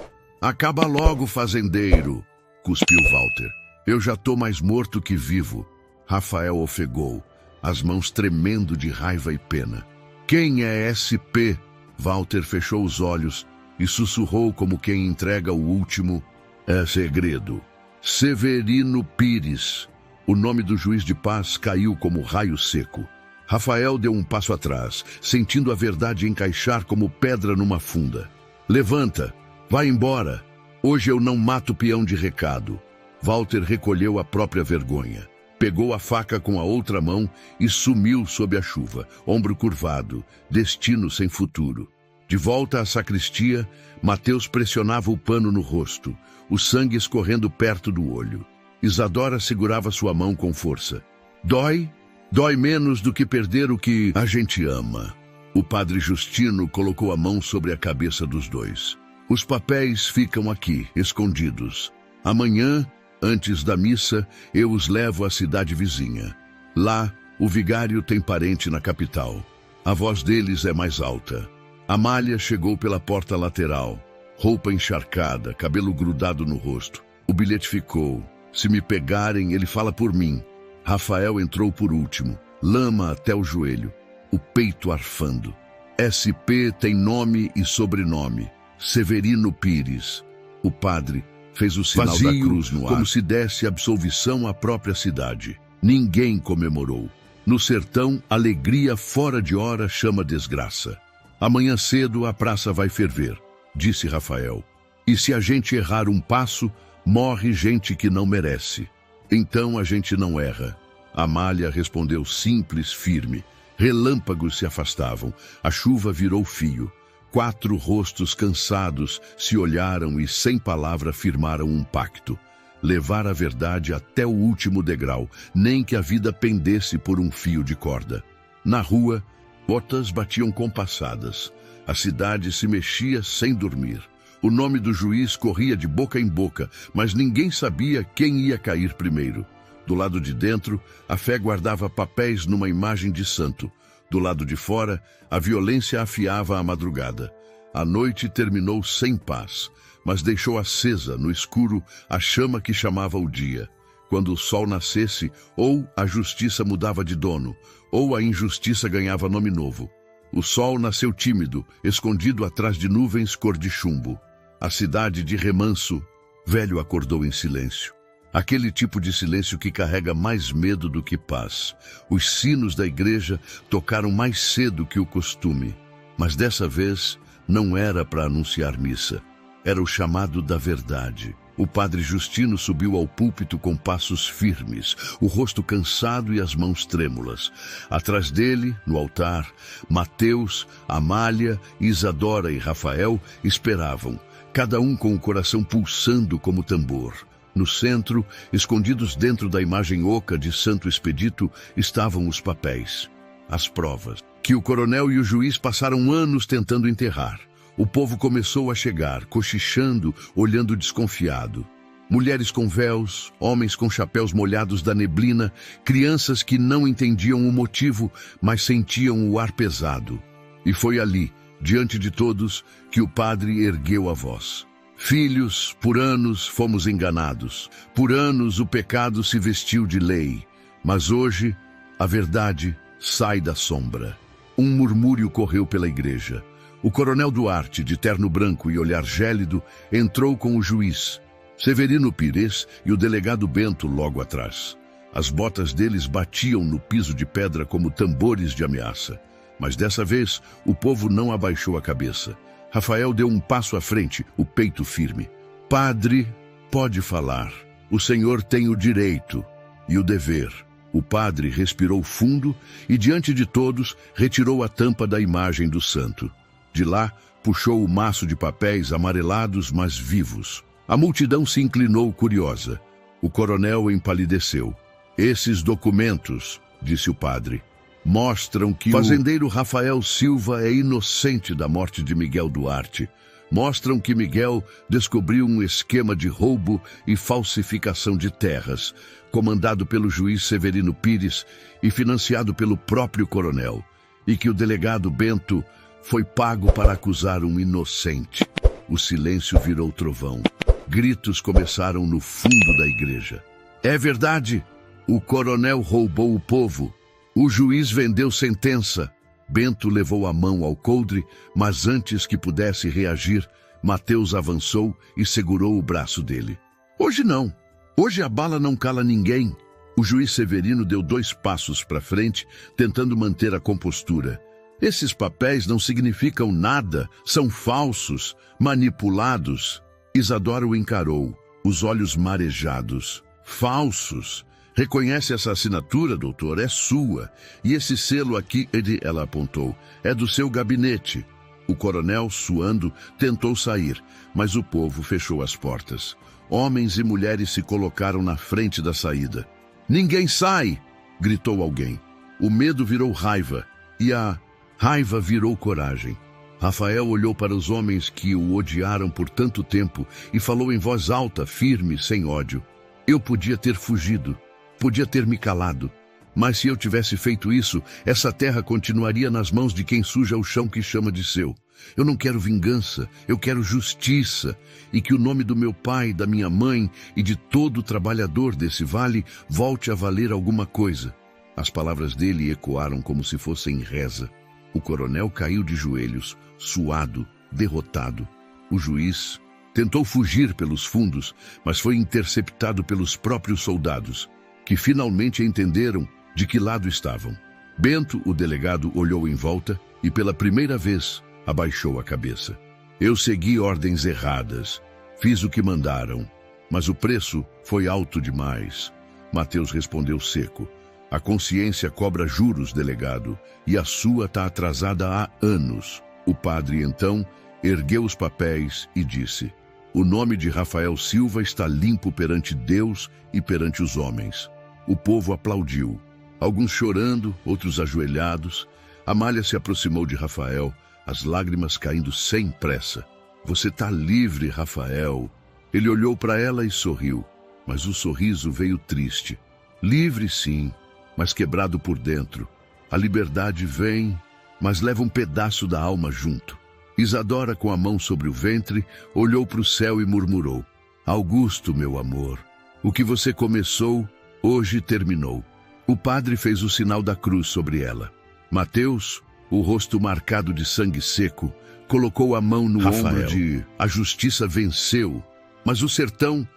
Acaba logo, fazendeiro, cuspiu Walter. Eu já tô mais morto que vivo. Rafael ofegou, as mãos tremendo de raiva e pena. Quem é SP? Walter fechou os olhos e sussurrou como quem entrega o último. É segredo. Severino Pires. O nome do juiz de paz caiu como raio seco. Rafael deu um passo atrás, sentindo a verdade encaixar como pedra numa funda. Levanta, vai embora. Hoje eu não mato peão de recado. Walter recolheu a própria vergonha. Pegou a faca com a outra mão e sumiu sob a chuva, ombro curvado, destino sem futuro. De volta à sacristia, Mateus pressionava o pano no rosto, o sangue escorrendo perto do olho. Isadora segurava sua mão com força. Dói? Dói menos do que perder o que a gente ama. O padre Justino colocou a mão sobre a cabeça dos dois. Os papéis ficam aqui, escondidos. Amanhã, antes da missa, eu os levo à cidade vizinha. Lá, o vigário tem parente na capital. A voz deles é mais alta. Amália chegou pela porta lateral. Roupa encharcada, cabelo grudado no rosto. O bilhete ficou. Se me pegarem, ele fala por mim. Rafael entrou por último. Lama até o joelho. O peito arfando. SP tem nome e sobrenome. Severino Pires. O padre fez o sinal da cruz no ar, como se desse absolvição à própria cidade. Ninguém comemorou. No sertão, alegria fora de hora chama desgraça. Amanhã cedo a praça vai ferver, disse Rafael. E se a gente errar um passo, morre gente que não merece. Então a gente não erra. Amália respondeu simples, firme. Relâmpagos se afastavam. A chuva virou fio. 4 rostos cansados se olharam e, sem palavra, firmaram um pacto. Levar a verdade até o último degrau, nem que a vida pendesse por um fio de corda. Na rua, botas batiam compassadas. A cidade se mexia sem dormir. O nome do juiz corria de boca em boca, mas ninguém sabia quem ia cair primeiro. Do lado de dentro, a fé guardava papéis numa imagem de santo. Do lado de fora, a violência afiava a madrugada. A noite terminou sem paz, mas deixou acesa no escuro a chama que chamava o dia. Quando o sol nascesse, ou a justiça mudava de dono, ou a injustiça ganhava nome novo. O sol nasceu tímido, escondido atrás de nuvens cor de chumbo. A cidade de remanso, velho acordou em silêncio. Aquele tipo de silêncio que carrega mais medo do que paz. Os sinos da igreja tocaram mais cedo que o costume, mas dessa vez não era para anunciar missa. Era o chamado da verdade. O padre Justino subiu ao púlpito com passos firmes, o rosto cansado e as mãos trêmulas. Atrás dele, no altar, Mateus, Amália, Isadora e Rafael esperavam, cada um com o coração pulsando como tambor. No centro, escondidos dentro da imagem oca de Santo Expedito, estavam os papéis, as provas, que o coronel e o juiz passaram anos tentando enterrar. O povo começou a chegar, cochichando, olhando desconfiado. Mulheres com véus, homens com chapéus molhados da neblina, crianças que não entendiam o motivo, mas sentiam o ar pesado. E foi ali, diante de todos, que o padre ergueu a voz. Filhos, por anos fomos enganados. Por anos o pecado se vestiu de lei. Mas hoje, a verdade sai da sombra. Um murmúrio correu pela igreja. O coronel Duarte, de terno branco e olhar gélido, entrou com o juiz, Severino Pires, e o delegado Bento logo atrás. As botas deles batiam no piso de pedra como tambores de ameaça. Mas dessa vez, o povo não abaixou a cabeça. Rafael deu um passo à frente, o peito firme. Padre, pode falar. O senhor tem o direito e o dever. O padre respirou fundo e, diante de todos, retirou a tampa da imagem do santo. De lá, puxou o maço de papéis amarelados, mas vivos. A multidão se inclinou curiosa. O coronel empalideceu. Esses documentos, disse o padre, mostram que o fazendeiro Rafael Silva é inocente da morte de Miguel Duarte. Mostram que Miguel descobriu um esquema de roubo e falsificação de terras, comandado pelo juiz Severino Pires e financiado pelo próprio coronel, e que o delegado Bento foi pago para acusar um inocente. O silêncio virou trovão. Gritos começaram no fundo da igreja. É verdade! O coronel roubou o povo. O juiz vendeu sentença. Bento levou a mão ao coldre, mas antes que pudesse reagir, Mateus avançou e segurou o braço dele. Hoje não. Hoje a bala não cala ninguém. O juiz Severino deu 2 passos para frente, tentando manter a compostura. Esses papéis não significam nada, são falsos, manipulados. Isadora o encarou, os olhos marejados. Falsos. Reconhece essa assinatura, doutor? É sua. E esse selo aqui, ela apontou, é do seu gabinete. O coronel, suando, tentou sair, mas o povo fechou as portas. Homens e mulheres se colocaram na frente da saída. Ninguém sai! Gritou alguém. O medo virou raiva, e a raiva virou coragem. Rafael olhou para os homens que o odiaram por tanto tempo e falou em voz alta, firme, sem ódio. Eu podia ter fugido. Podia ter me calado, mas se eu tivesse feito isso, essa terra continuaria nas mãos de quem suja o chão que chama de seu. Eu não quero vingança, eu quero justiça, e que o nome do meu pai, da minha mãe e de todo trabalhador desse vale volte a valer alguma coisa. As palavras dele ecoaram como se fossem reza. O coronel caiu de joelhos, suado, derrotado. O juiz tentou fugir pelos fundos, mas foi interceptado pelos próprios soldados, que finalmente entenderam de que lado estavam. Bento, o delegado, olhou em volta e, pela primeira vez, abaixou a cabeça. Eu segui ordens erradas, fiz o que mandaram, mas o preço foi alto demais. Mateus respondeu seco. A consciência cobra juros, delegado, e a sua está atrasada há anos. O padre, então, ergueu os papéis e disse: o nome de Rafael Silva está limpo perante Deus e perante os homens. O povo aplaudiu, alguns chorando, outros ajoelhados. Amália se aproximou de Rafael, as lágrimas caindo sem pressa. Você está livre, Rafael. Ele olhou para ela e sorriu, mas o sorriso veio triste. Livre, sim, mas quebrado por dentro. A liberdade vem, mas leva um pedaço da alma junto. Isadora, com a mão sobre o ventre, olhou para o céu e murmurou: Augusto, meu amor, o que você começou, hoje terminou. O padre fez o sinal da cruz sobre ela. Mateus, o rosto marcado de sangue seco, colocou a mão no ombro de: a justiça venceu. Mas o sertão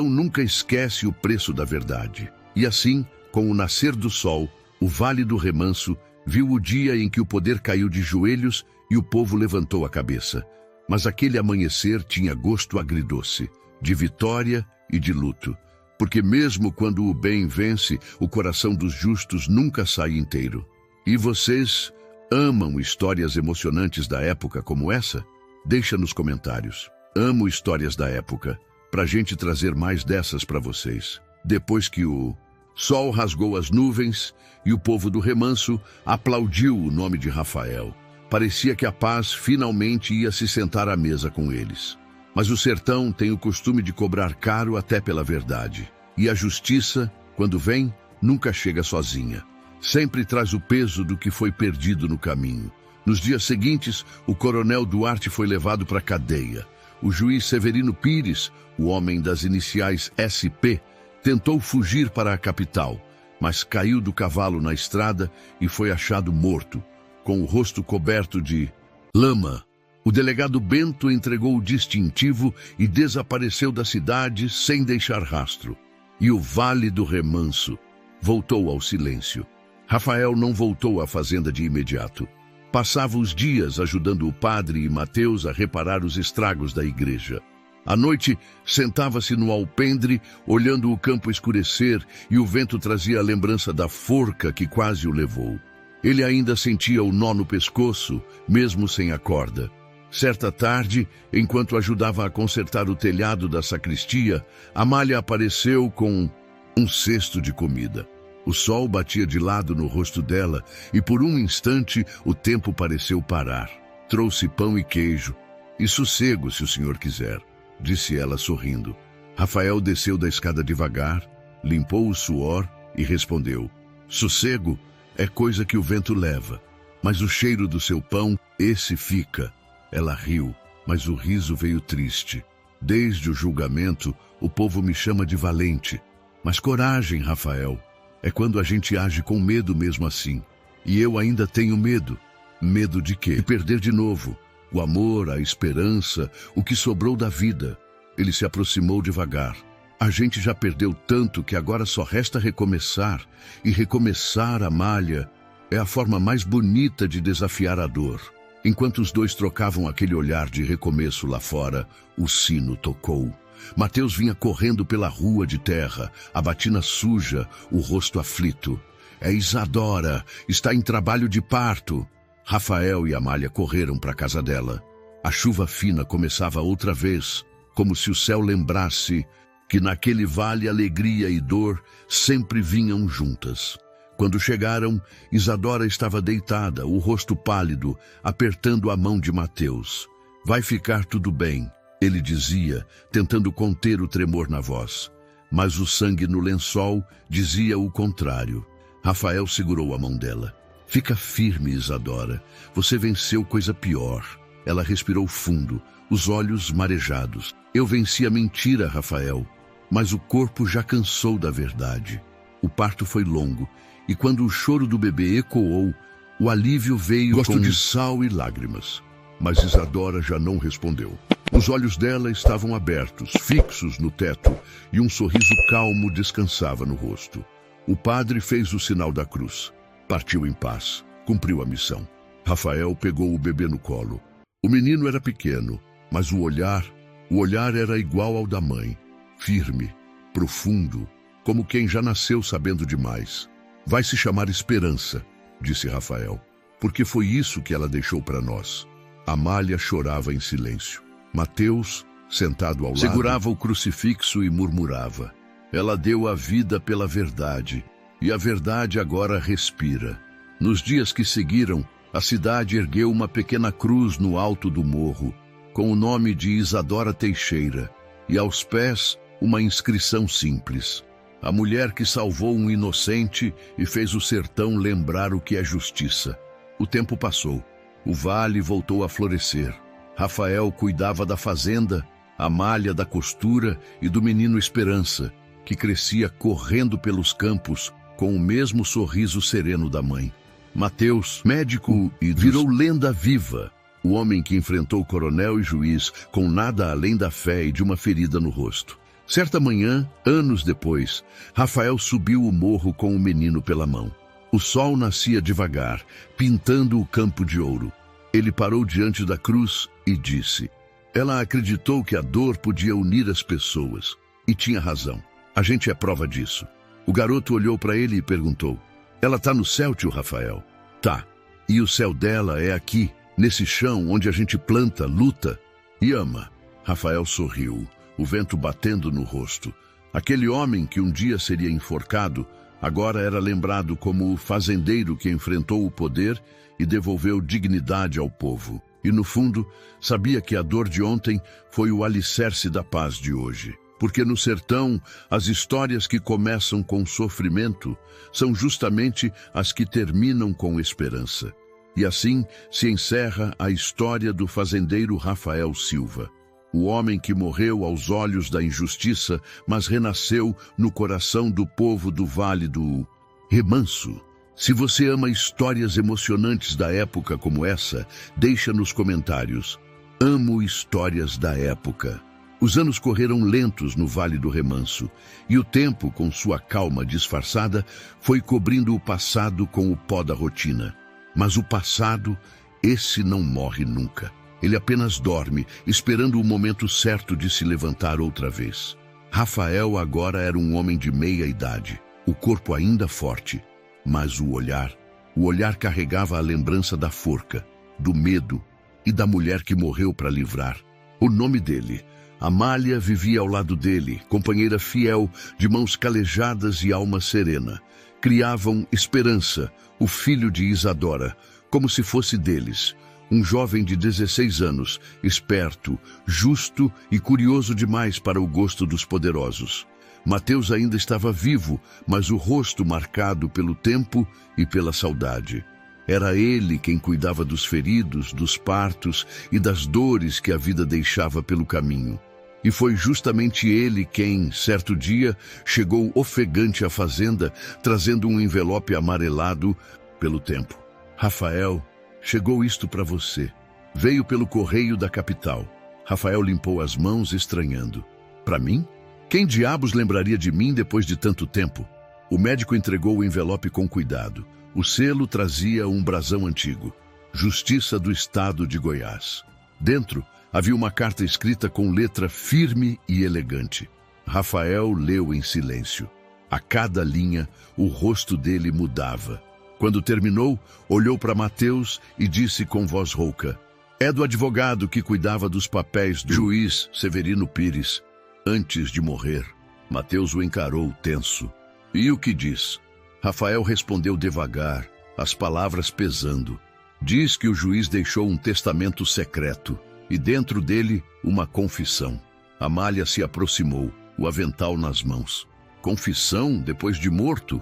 nunca esquece o preço da verdade. E assim, com o nascer do sol, o Vale do Remanso viu o dia em que o poder caiu de joelhos e o povo levantou a cabeça. Mas aquele amanhecer tinha gosto agridoce, de vitória e de luto. Porque mesmo quando o bem vence, o coração dos justos nunca sai inteiro. E vocês amam histórias emocionantes da época como essa? Deixa nos comentários. Amo histórias da época, pra gente trazer mais dessas para vocês. Depois que o sol rasgou as nuvens e o povo do Remanso aplaudiu o nome de Rafael. Parecia que a paz finalmente ia se sentar à mesa com eles. Mas o sertão tem o costume de cobrar caro até pela verdade. E a justiça, quando vem, nunca chega sozinha. Sempre traz o peso do que foi perdido no caminho. Nos dias seguintes, o coronel Duarte foi levado para a cadeia. O juiz Severino Pires, o homem das iniciais SP, tentou fugir para a capital, mas caiu do cavalo na estrada e foi achado morto, com o rosto coberto de lama. O delegado Bento entregou o distintivo e desapareceu da cidade sem deixar rastro. E o Vale do Remanso voltou ao silêncio. Rafael não voltou à fazenda de imediato. Passava os dias ajudando o padre e Mateus a reparar os estragos da igreja. À noite, sentava-se no alpendre, olhando o campo escurecer, e o vento trazia a lembrança da forca que quase o levou. Ele ainda sentia o nó no pescoço, mesmo sem a corda. Certa tarde, enquanto ajudava a consertar o telhado da sacristia, Amália apareceu com um cesto de comida. O sol batia de lado no rosto dela e por um instante o tempo pareceu parar. Trouxe pão e queijo. E sossego, se o senhor quiser, disse ela sorrindo. Rafael desceu da escada devagar, limpou o suor e respondeu: sossego é coisa que o vento leva, mas o cheiro do seu pão, esse fica. Ela riu, mas o riso veio triste. Desde o julgamento, o povo me chama de valente. Mas coragem, Rafael. É quando a gente age com medo mesmo assim. E eu ainda tenho medo. Medo de quê? De perder de novo. O amor, a esperança, o que sobrou da vida. Ele se aproximou devagar. A gente já perdeu tanto que agora só resta recomeçar. E recomeçar, Amália, é a forma mais bonita de desafiar a dor. Enquanto os dois trocavam aquele olhar de recomeço lá fora, o sino tocou. Mateus vinha correndo pela rua de terra, a batina suja, o rosto aflito. É Isadora, está em trabalho de parto. Rafael e Amália correram para a casa dela. A chuva fina começava outra vez, como se o céu lembrasse que naquele vale alegria e dor sempre vinham juntas. Quando chegaram, Isadora estava deitada, o rosto pálido, apertando a mão de Mateus. Vai ficar tudo bem, ele dizia, tentando conter o tremor na voz. Mas o sangue no lençol dizia o contrário. Rafael segurou a mão dela. Fica firme, Isadora. Você venceu coisa pior. Ela respirou fundo, os olhos marejados. Eu venci a mentira, Rafael. Mas o corpo já cansou da verdade. O parto foi longo, e quando o choro do bebê ecoou, o alívio veio com de sal e lágrimas. Mas Isadora já não respondeu. Os olhos dela estavam abertos, fixos no teto, e um sorriso calmo descansava no rosto. O padre fez o sinal da cruz. Partiu em paz, cumpriu a missão. Rafael pegou o bebê no colo. O menino era pequeno, mas o olhar era igual ao da mãe. Firme, profundo, como quem já nasceu sabendo demais. Vai se chamar Esperança, disse Rafael, porque foi isso que ela deixou para nós. Amália chorava em silêncio. Mateus, sentado ao lado, segurava o crucifixo e murmurava. Ela deu a vida pela verdade, e a verdade agora respira. Nos dias que seguiram, a cidade ergueu uma pequena cruz no alto do morro, com o nome de Isadora Teixeira, e aos pés uma inscrição simples. A mulher que salvou um inocente e fez o sertão lembrar o que é justiça. O tempo passou. O vale voltou a florescer. Rafael cuidava da fazenda, Amália da costura e do menino Esperança, que crescia correndo pelos campos com o mesmo sorriso sereno da mãe. Mateus, médico, virou lenda viva, o homem que enfrentou coronel e juiz com nada além da fé e de uma ferida no rosto. Certa manhã, anos depois, Rafael subiu o morro com o menino pela mão. O sol nascia devagar, pintando o campo de ouro. Ele parou diante da cruz e disse: ela acreditou que a dor podia unir as pessoas. E tinha razão. A gente é prova disso. O garoto olhou para ele e perguntou: ela está no céu, tio Rafael? Tá. E o céu dela é aqui, nesse chão onde a gente planta, luta e ama. Rafael sorriu, o vento batendo no rosto. Aquele homem que um dia seria enforcado, agora era lembrado como o fazendeiro que enfrentou o poder e devolveu dignidade ao povo. E no fundo, sabia que a dor de ontem foi o alicerce da paz de hoje. Porque no sertão, as histórias que começam com sofrimento são justamente as que terminam com esperança. E assim se encerra a história do fazendeiro Rafael Silva. O homem que morreu aos olhos da injustiça, mas renasceu no coração do povo do Vale do Remanso. Se você ama histórias emocionantes da época como essa, deixa nos comentários. Amo histórias da época. Os anos correram lentos no Vale do Remanso, e o tempo, com sua calma disfarçada, foi cobrindo o passado com o pó da rotina. Mas o passado, esse não morre nunca. Ele apenas dorme, esperando o momento certo de se levantar outra vez. Rafael agora era um homem de meia idade, o corpo ainda forte, mas o olhar carregava a lembrança da forca, do medo e da mulher que morreu para livrar. O nome dele, Amália, vivia ao lado dele, companheira fiel, de mãos calejadas e alma serena. Criavam Esperança, o filho de Isadora, como se fosse deles. Um jovem de 16 anos, esperto, justo e curioso demais para o gosto dos poderosos. Mateus ainda estava vivo, mas o rosto marcado pelo tempo e pela saudade. Era ele quem cuidava dos feridos, dos partos e das dores que a vida deixava pelo caminho. E foi justamente ele quem, certo dia, chegou ofegante à fazenda, trazendo um envelope amarelado pelo tempo. Rafael, chegou isto para você. Veio pelo correio da capital. Rafael limpou as mãos, estranhando. Para mim? Quem diabos lembraria de mim depois de tanto tempo? O médico entregou o envelope com cuidado. O selo trazia um brasão antigo. Justiça do Estado de Goiás. Dentro, havia uma carta escrita com letra firme e elegante. Rafael leu em silêncio. A cada linha, o rosto dele mudava. Quando terminou, olhou para Mateus e disse com voz rouca: é do advogado que cuidava dos papéis do juiz Severino Pires. Antes de morrer, Mateus o encarou tenso. E o que diz? Rafael respondeu devagar, as palavras pesando. Diz que o juiz deixou um testamento secreto e dentro dele uma confissão. Amália se aproximou, o avental nas mãos. Confissão depois de morto?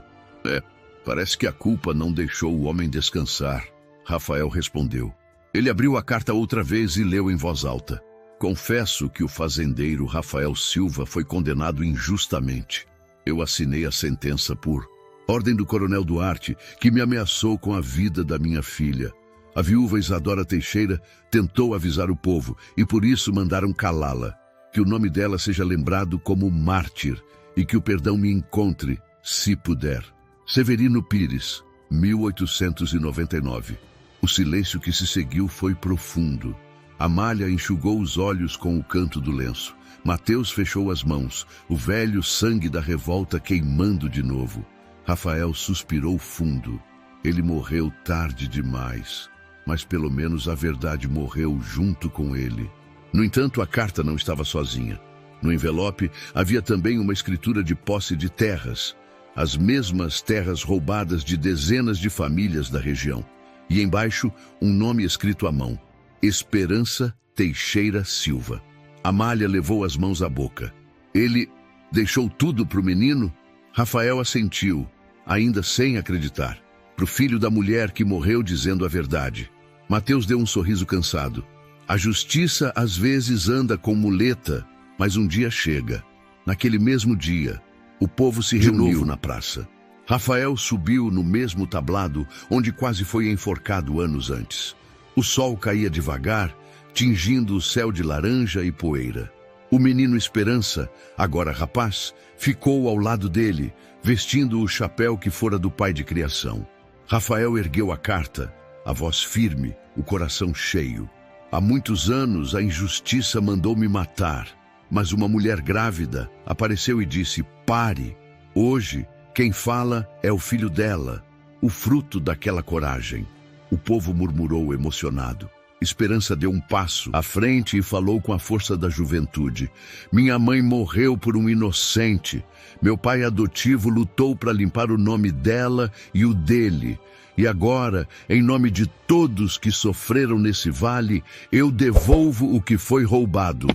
Parece que a culpa não deixou o homem descansar. Rafael respondeu. Ele abriu a carta outra vez e leu em voz alta. Confesso que o fazendeiro Rafael Silva foi condenado injustamente. Eu assinei a sentença por ordem do coronel Duarte, que me ameaçou com a vida da minha filha. A viúva Isadora Teixeira tentou avisar o povo e por isso mandaram calá-la. Que o nome dela seja lembrado como mártir e que o perdão me encontre, se puder. Severino Pires, 1899. O silêncio que se seguiu foi profundo. Amália enxugou os olhos com o canto do lenço. Mateus fechou as mãos, o velho sangue da revolta queimando de novo. Rafael suspirou fundo. Ele morreu tarde demais. mas pelo menos a verdade morreu junto com ele. No entanto, a carta não estava sozinha. No envelope havia também uma escritura de posse de terras, as mesmas terras roubadas de dezenas de famílias da região. E embaixo, um nome escrito à mão: Esperança Teixeira Silva. Amália levou as mãos à boca. Ele deixou tudo para o menino? Rafael assentiu, ainda sem acreditar. Para o filho da mulher que morreu dizendo a verdade. Mateus deu um sorriso cansado. A justiça às vezes anda com muleta, mas um dia chega. Naquele mesmo dia, o povo se reuniu na praça. Rafael subiu no mesmo tablado onde quase foi enforcado anos antes. O sol caía devagar, tingindo o céu de laranja e poeira. O menino Esperança, agora rapaz, ficou ao lado dele, vestindo o chapéu que fora do pai de criação. Rafael ergueu a carta, a voz firme, o coração cheio. Há muitos anos a injustiça mandou me matar, mas uma mulher grávida apareceu e disse: pare. Hoje, quem fala é o filho dela, o fruto daquela coragem. O povo murmurou emocionado. Esperança deu um passo à frente e falou com a força da juventude: minha mãe morreu por um inocente. Meu pai adotivo lutou para limpar o nome dela e o dele. E agora, em nome de todos que sofreram nesse vale, eu devolvo o que foi roubado.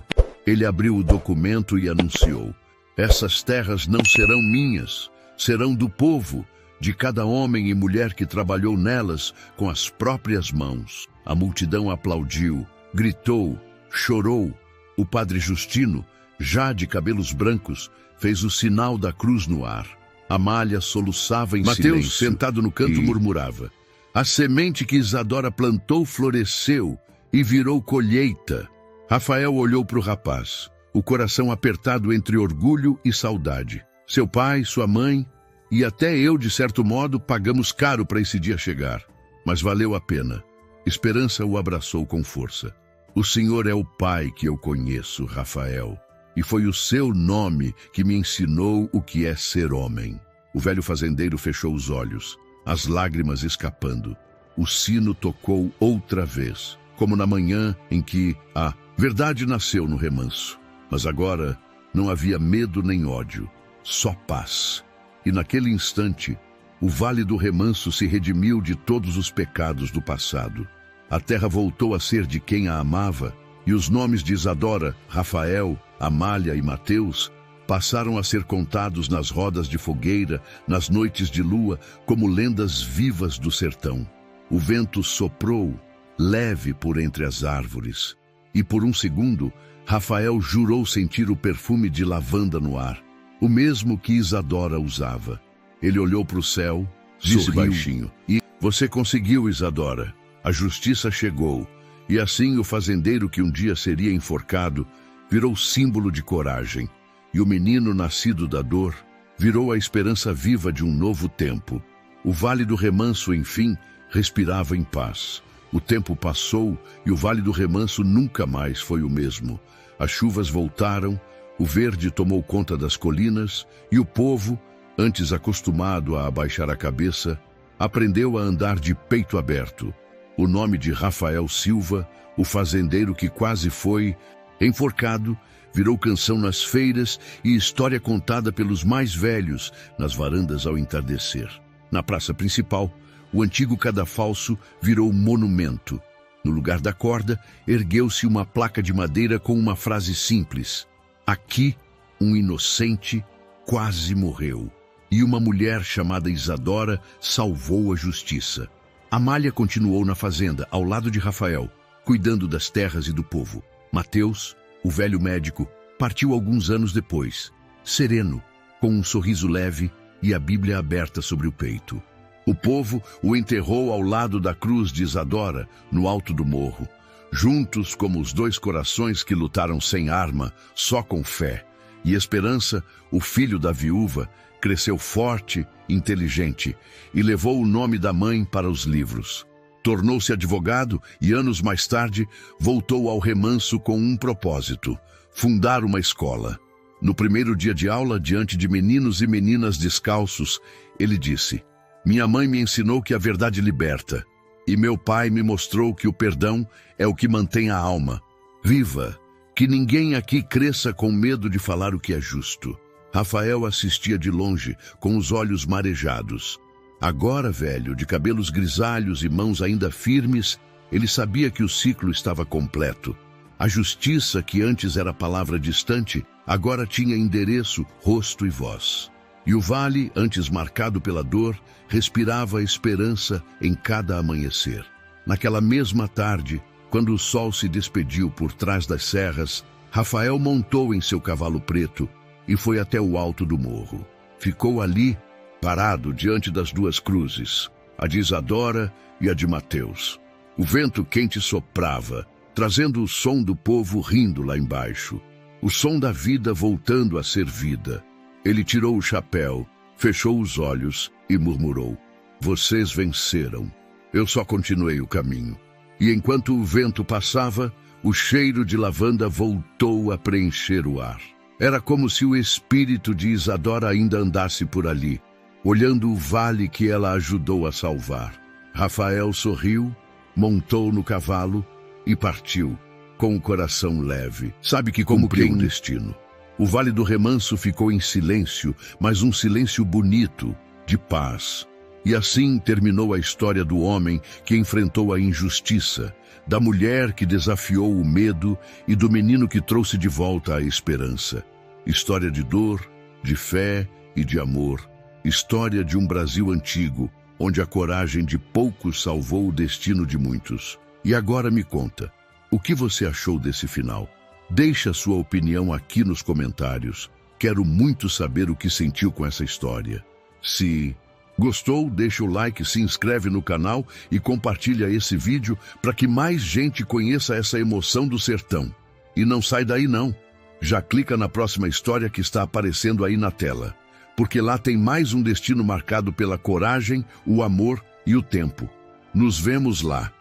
Ele abriu o documento e anunciou: essas terras não serão minhas, serão do povo, de cada homem e mulher que trabalhou nelas com as próprias mãos. A multidão aplaudiu, gritou, chorou. O padre Justino, já de cabelos brancos, fez o sinal da cruz no ar. Amália soluçava em silêncio. Mateus, sentado no canto, murmurava: a semente que Isadora plantou floresceu e virou colheita. Rafael olhou para o rapaz, o coração apertado entre orgulho e saudade. Seu pai, sua mãe e até eu, de certo modo, pagamos caro para esse dia chegar. Mas valeu a pena. Esperança o abraçou com força. O senhor é o pai que eu conheço, Rafael. E foi o seu nome que me ensinou o que é ser homem. O velho fazendeiro fechou os olhos, as lágrimas escapando. O sino tocou outra vez, como na manhã em que a verdade nasceu no remanso. Mas agora não havia medo nem ódio, só paz. E naquele instante, o vale do remanso se redimiu de todos os pecados do passado. A terra voltou a ser de quem a amava, e os nomes de Isadora, Rafael, Amália e Mateus passaram a ser contados nas rodas de fogueira, nas noites de lua, como lendas vivas do sertão. O vento soprou, leve por entre as árvores, e por um segundo, Rafael jurou sentir o perfume de lavanda no ar, o mesmo que Isadora usava. Ele olhou para o céu, disse baixinho: e você conseguiu, Isadora. A justiça chegou, e assim o fazendeiro que um dia seria enforcado virou símbolo de coragem, e o menino nascido da dor virou a esperança viva de um novo tempo. O Vale do Remanso, enfim, respirava em paz. O tempo passou e o Vale do Remanso nunca mais foi o mesmo. As chuvas voltaram, o verde tomou conta das colinas e o povo, antes acostumado a abaixar a cabeça, aprendeu a andar de peito aberto. O nome de Rafael Silva, o fazendeiro que quase foi enforcado, virou canção nas feiras e história contada pelos mais velhos nas varandas ao entardecer. Na praça principal, o antigo cadafalso virou monumento. No lugar da corda, ergueu-se uma placa de madeira com uma frase simples: aqui, um inocente quase morreu. E uma mulher chamada Isadora salvou a justiça. Amália continuou na fazenda, ao lado de Rafael, cuidando das terras e do povo. Mateus, o velho médico, partiu alguns anos depois, sereno, com um sorriso leve e a Bíblia aberta sobre o peito. O povo o enterrou ao lado da cruz de Isadora, no alto do morro, juntos como os dois corações que lutaram sem arma, só com fé. E Esperança, o filho da viúva, cresceu forte, inteligente e levou o nome da mãe para os livros. Tornou-se advogado e, anos mais tarde, voltou ao remanso com um propósito: fundar uma escola. No primeiro dia de aula, diante de meninos e meninas descalços, ele disse: minha mãe me ensinou que a verdade liberta. E meu pai me mostrou que o perdão é o que mantém a alma viva, que ninguém aqui cresça com medo de falar o que é justo. Rafael assistia de longe, com os olhos marejados. Agora, velho, de cabelos grisalhos e mãos ainda firmes, ele sabia que o ciclo estava completo. A justiça, que antes era palavra distante, agora tinha endereço, rosto e voz. E o vale, antes marcado pela dor, respirava a esperança em cada amanhecer. Naquela mesma tarde, quando o sol se despediu por trás das serras, Rafael montou em seu cavalo preto e foi até o alto do morro. Ficou ali, parado diante das duas cruzes, a de Isadora e a de Mateus. O vento quente soprava, trazendo o som do povo rindo lá embaixo. O som da vida voltando a ser vida. Ele tirou o chapéu, fechou os olhos e murmurou: "Vocês venceram. Eu só continuei o caminho." E enquanto o vento passava, o cheiro de lavanda voltou a preencher o ar. Era como se o espírito de Isadora ainda andasse por ali, olhando o vale que ela ajudou a salvar. Rafael sorriu, montou no cavalo e partiu, com o coração leve. Sabe que cumpriu um destino. O Vale do Remanso ficou em silêncio, mas um silêncio bonito, de paz. E assim terminou a história do homem que enfrentou a injustiça, da mulher que desafiou o medo e do menino que trouxe de volta a esperança. História de dor, de fé e de amor. História de um Brasil antigo, onde a coragem de poucos salvou o destino de muitos. E agora me conta, o que você achou desse final? Deixe a sua opinião aqui nos comentários. Quero muito saber o que sentiu com essa história. Se gostou, deixa o like, se inscreve no canal e compartilha esse vídeo para que mais gente conheça essa emoção do sertão. E não sai daí não. Já clica na próxima história que está aparecendo aí na tela, porque lá tem mais um destino marcado pela coragem, o amor e o tempo. Nos vemos lá.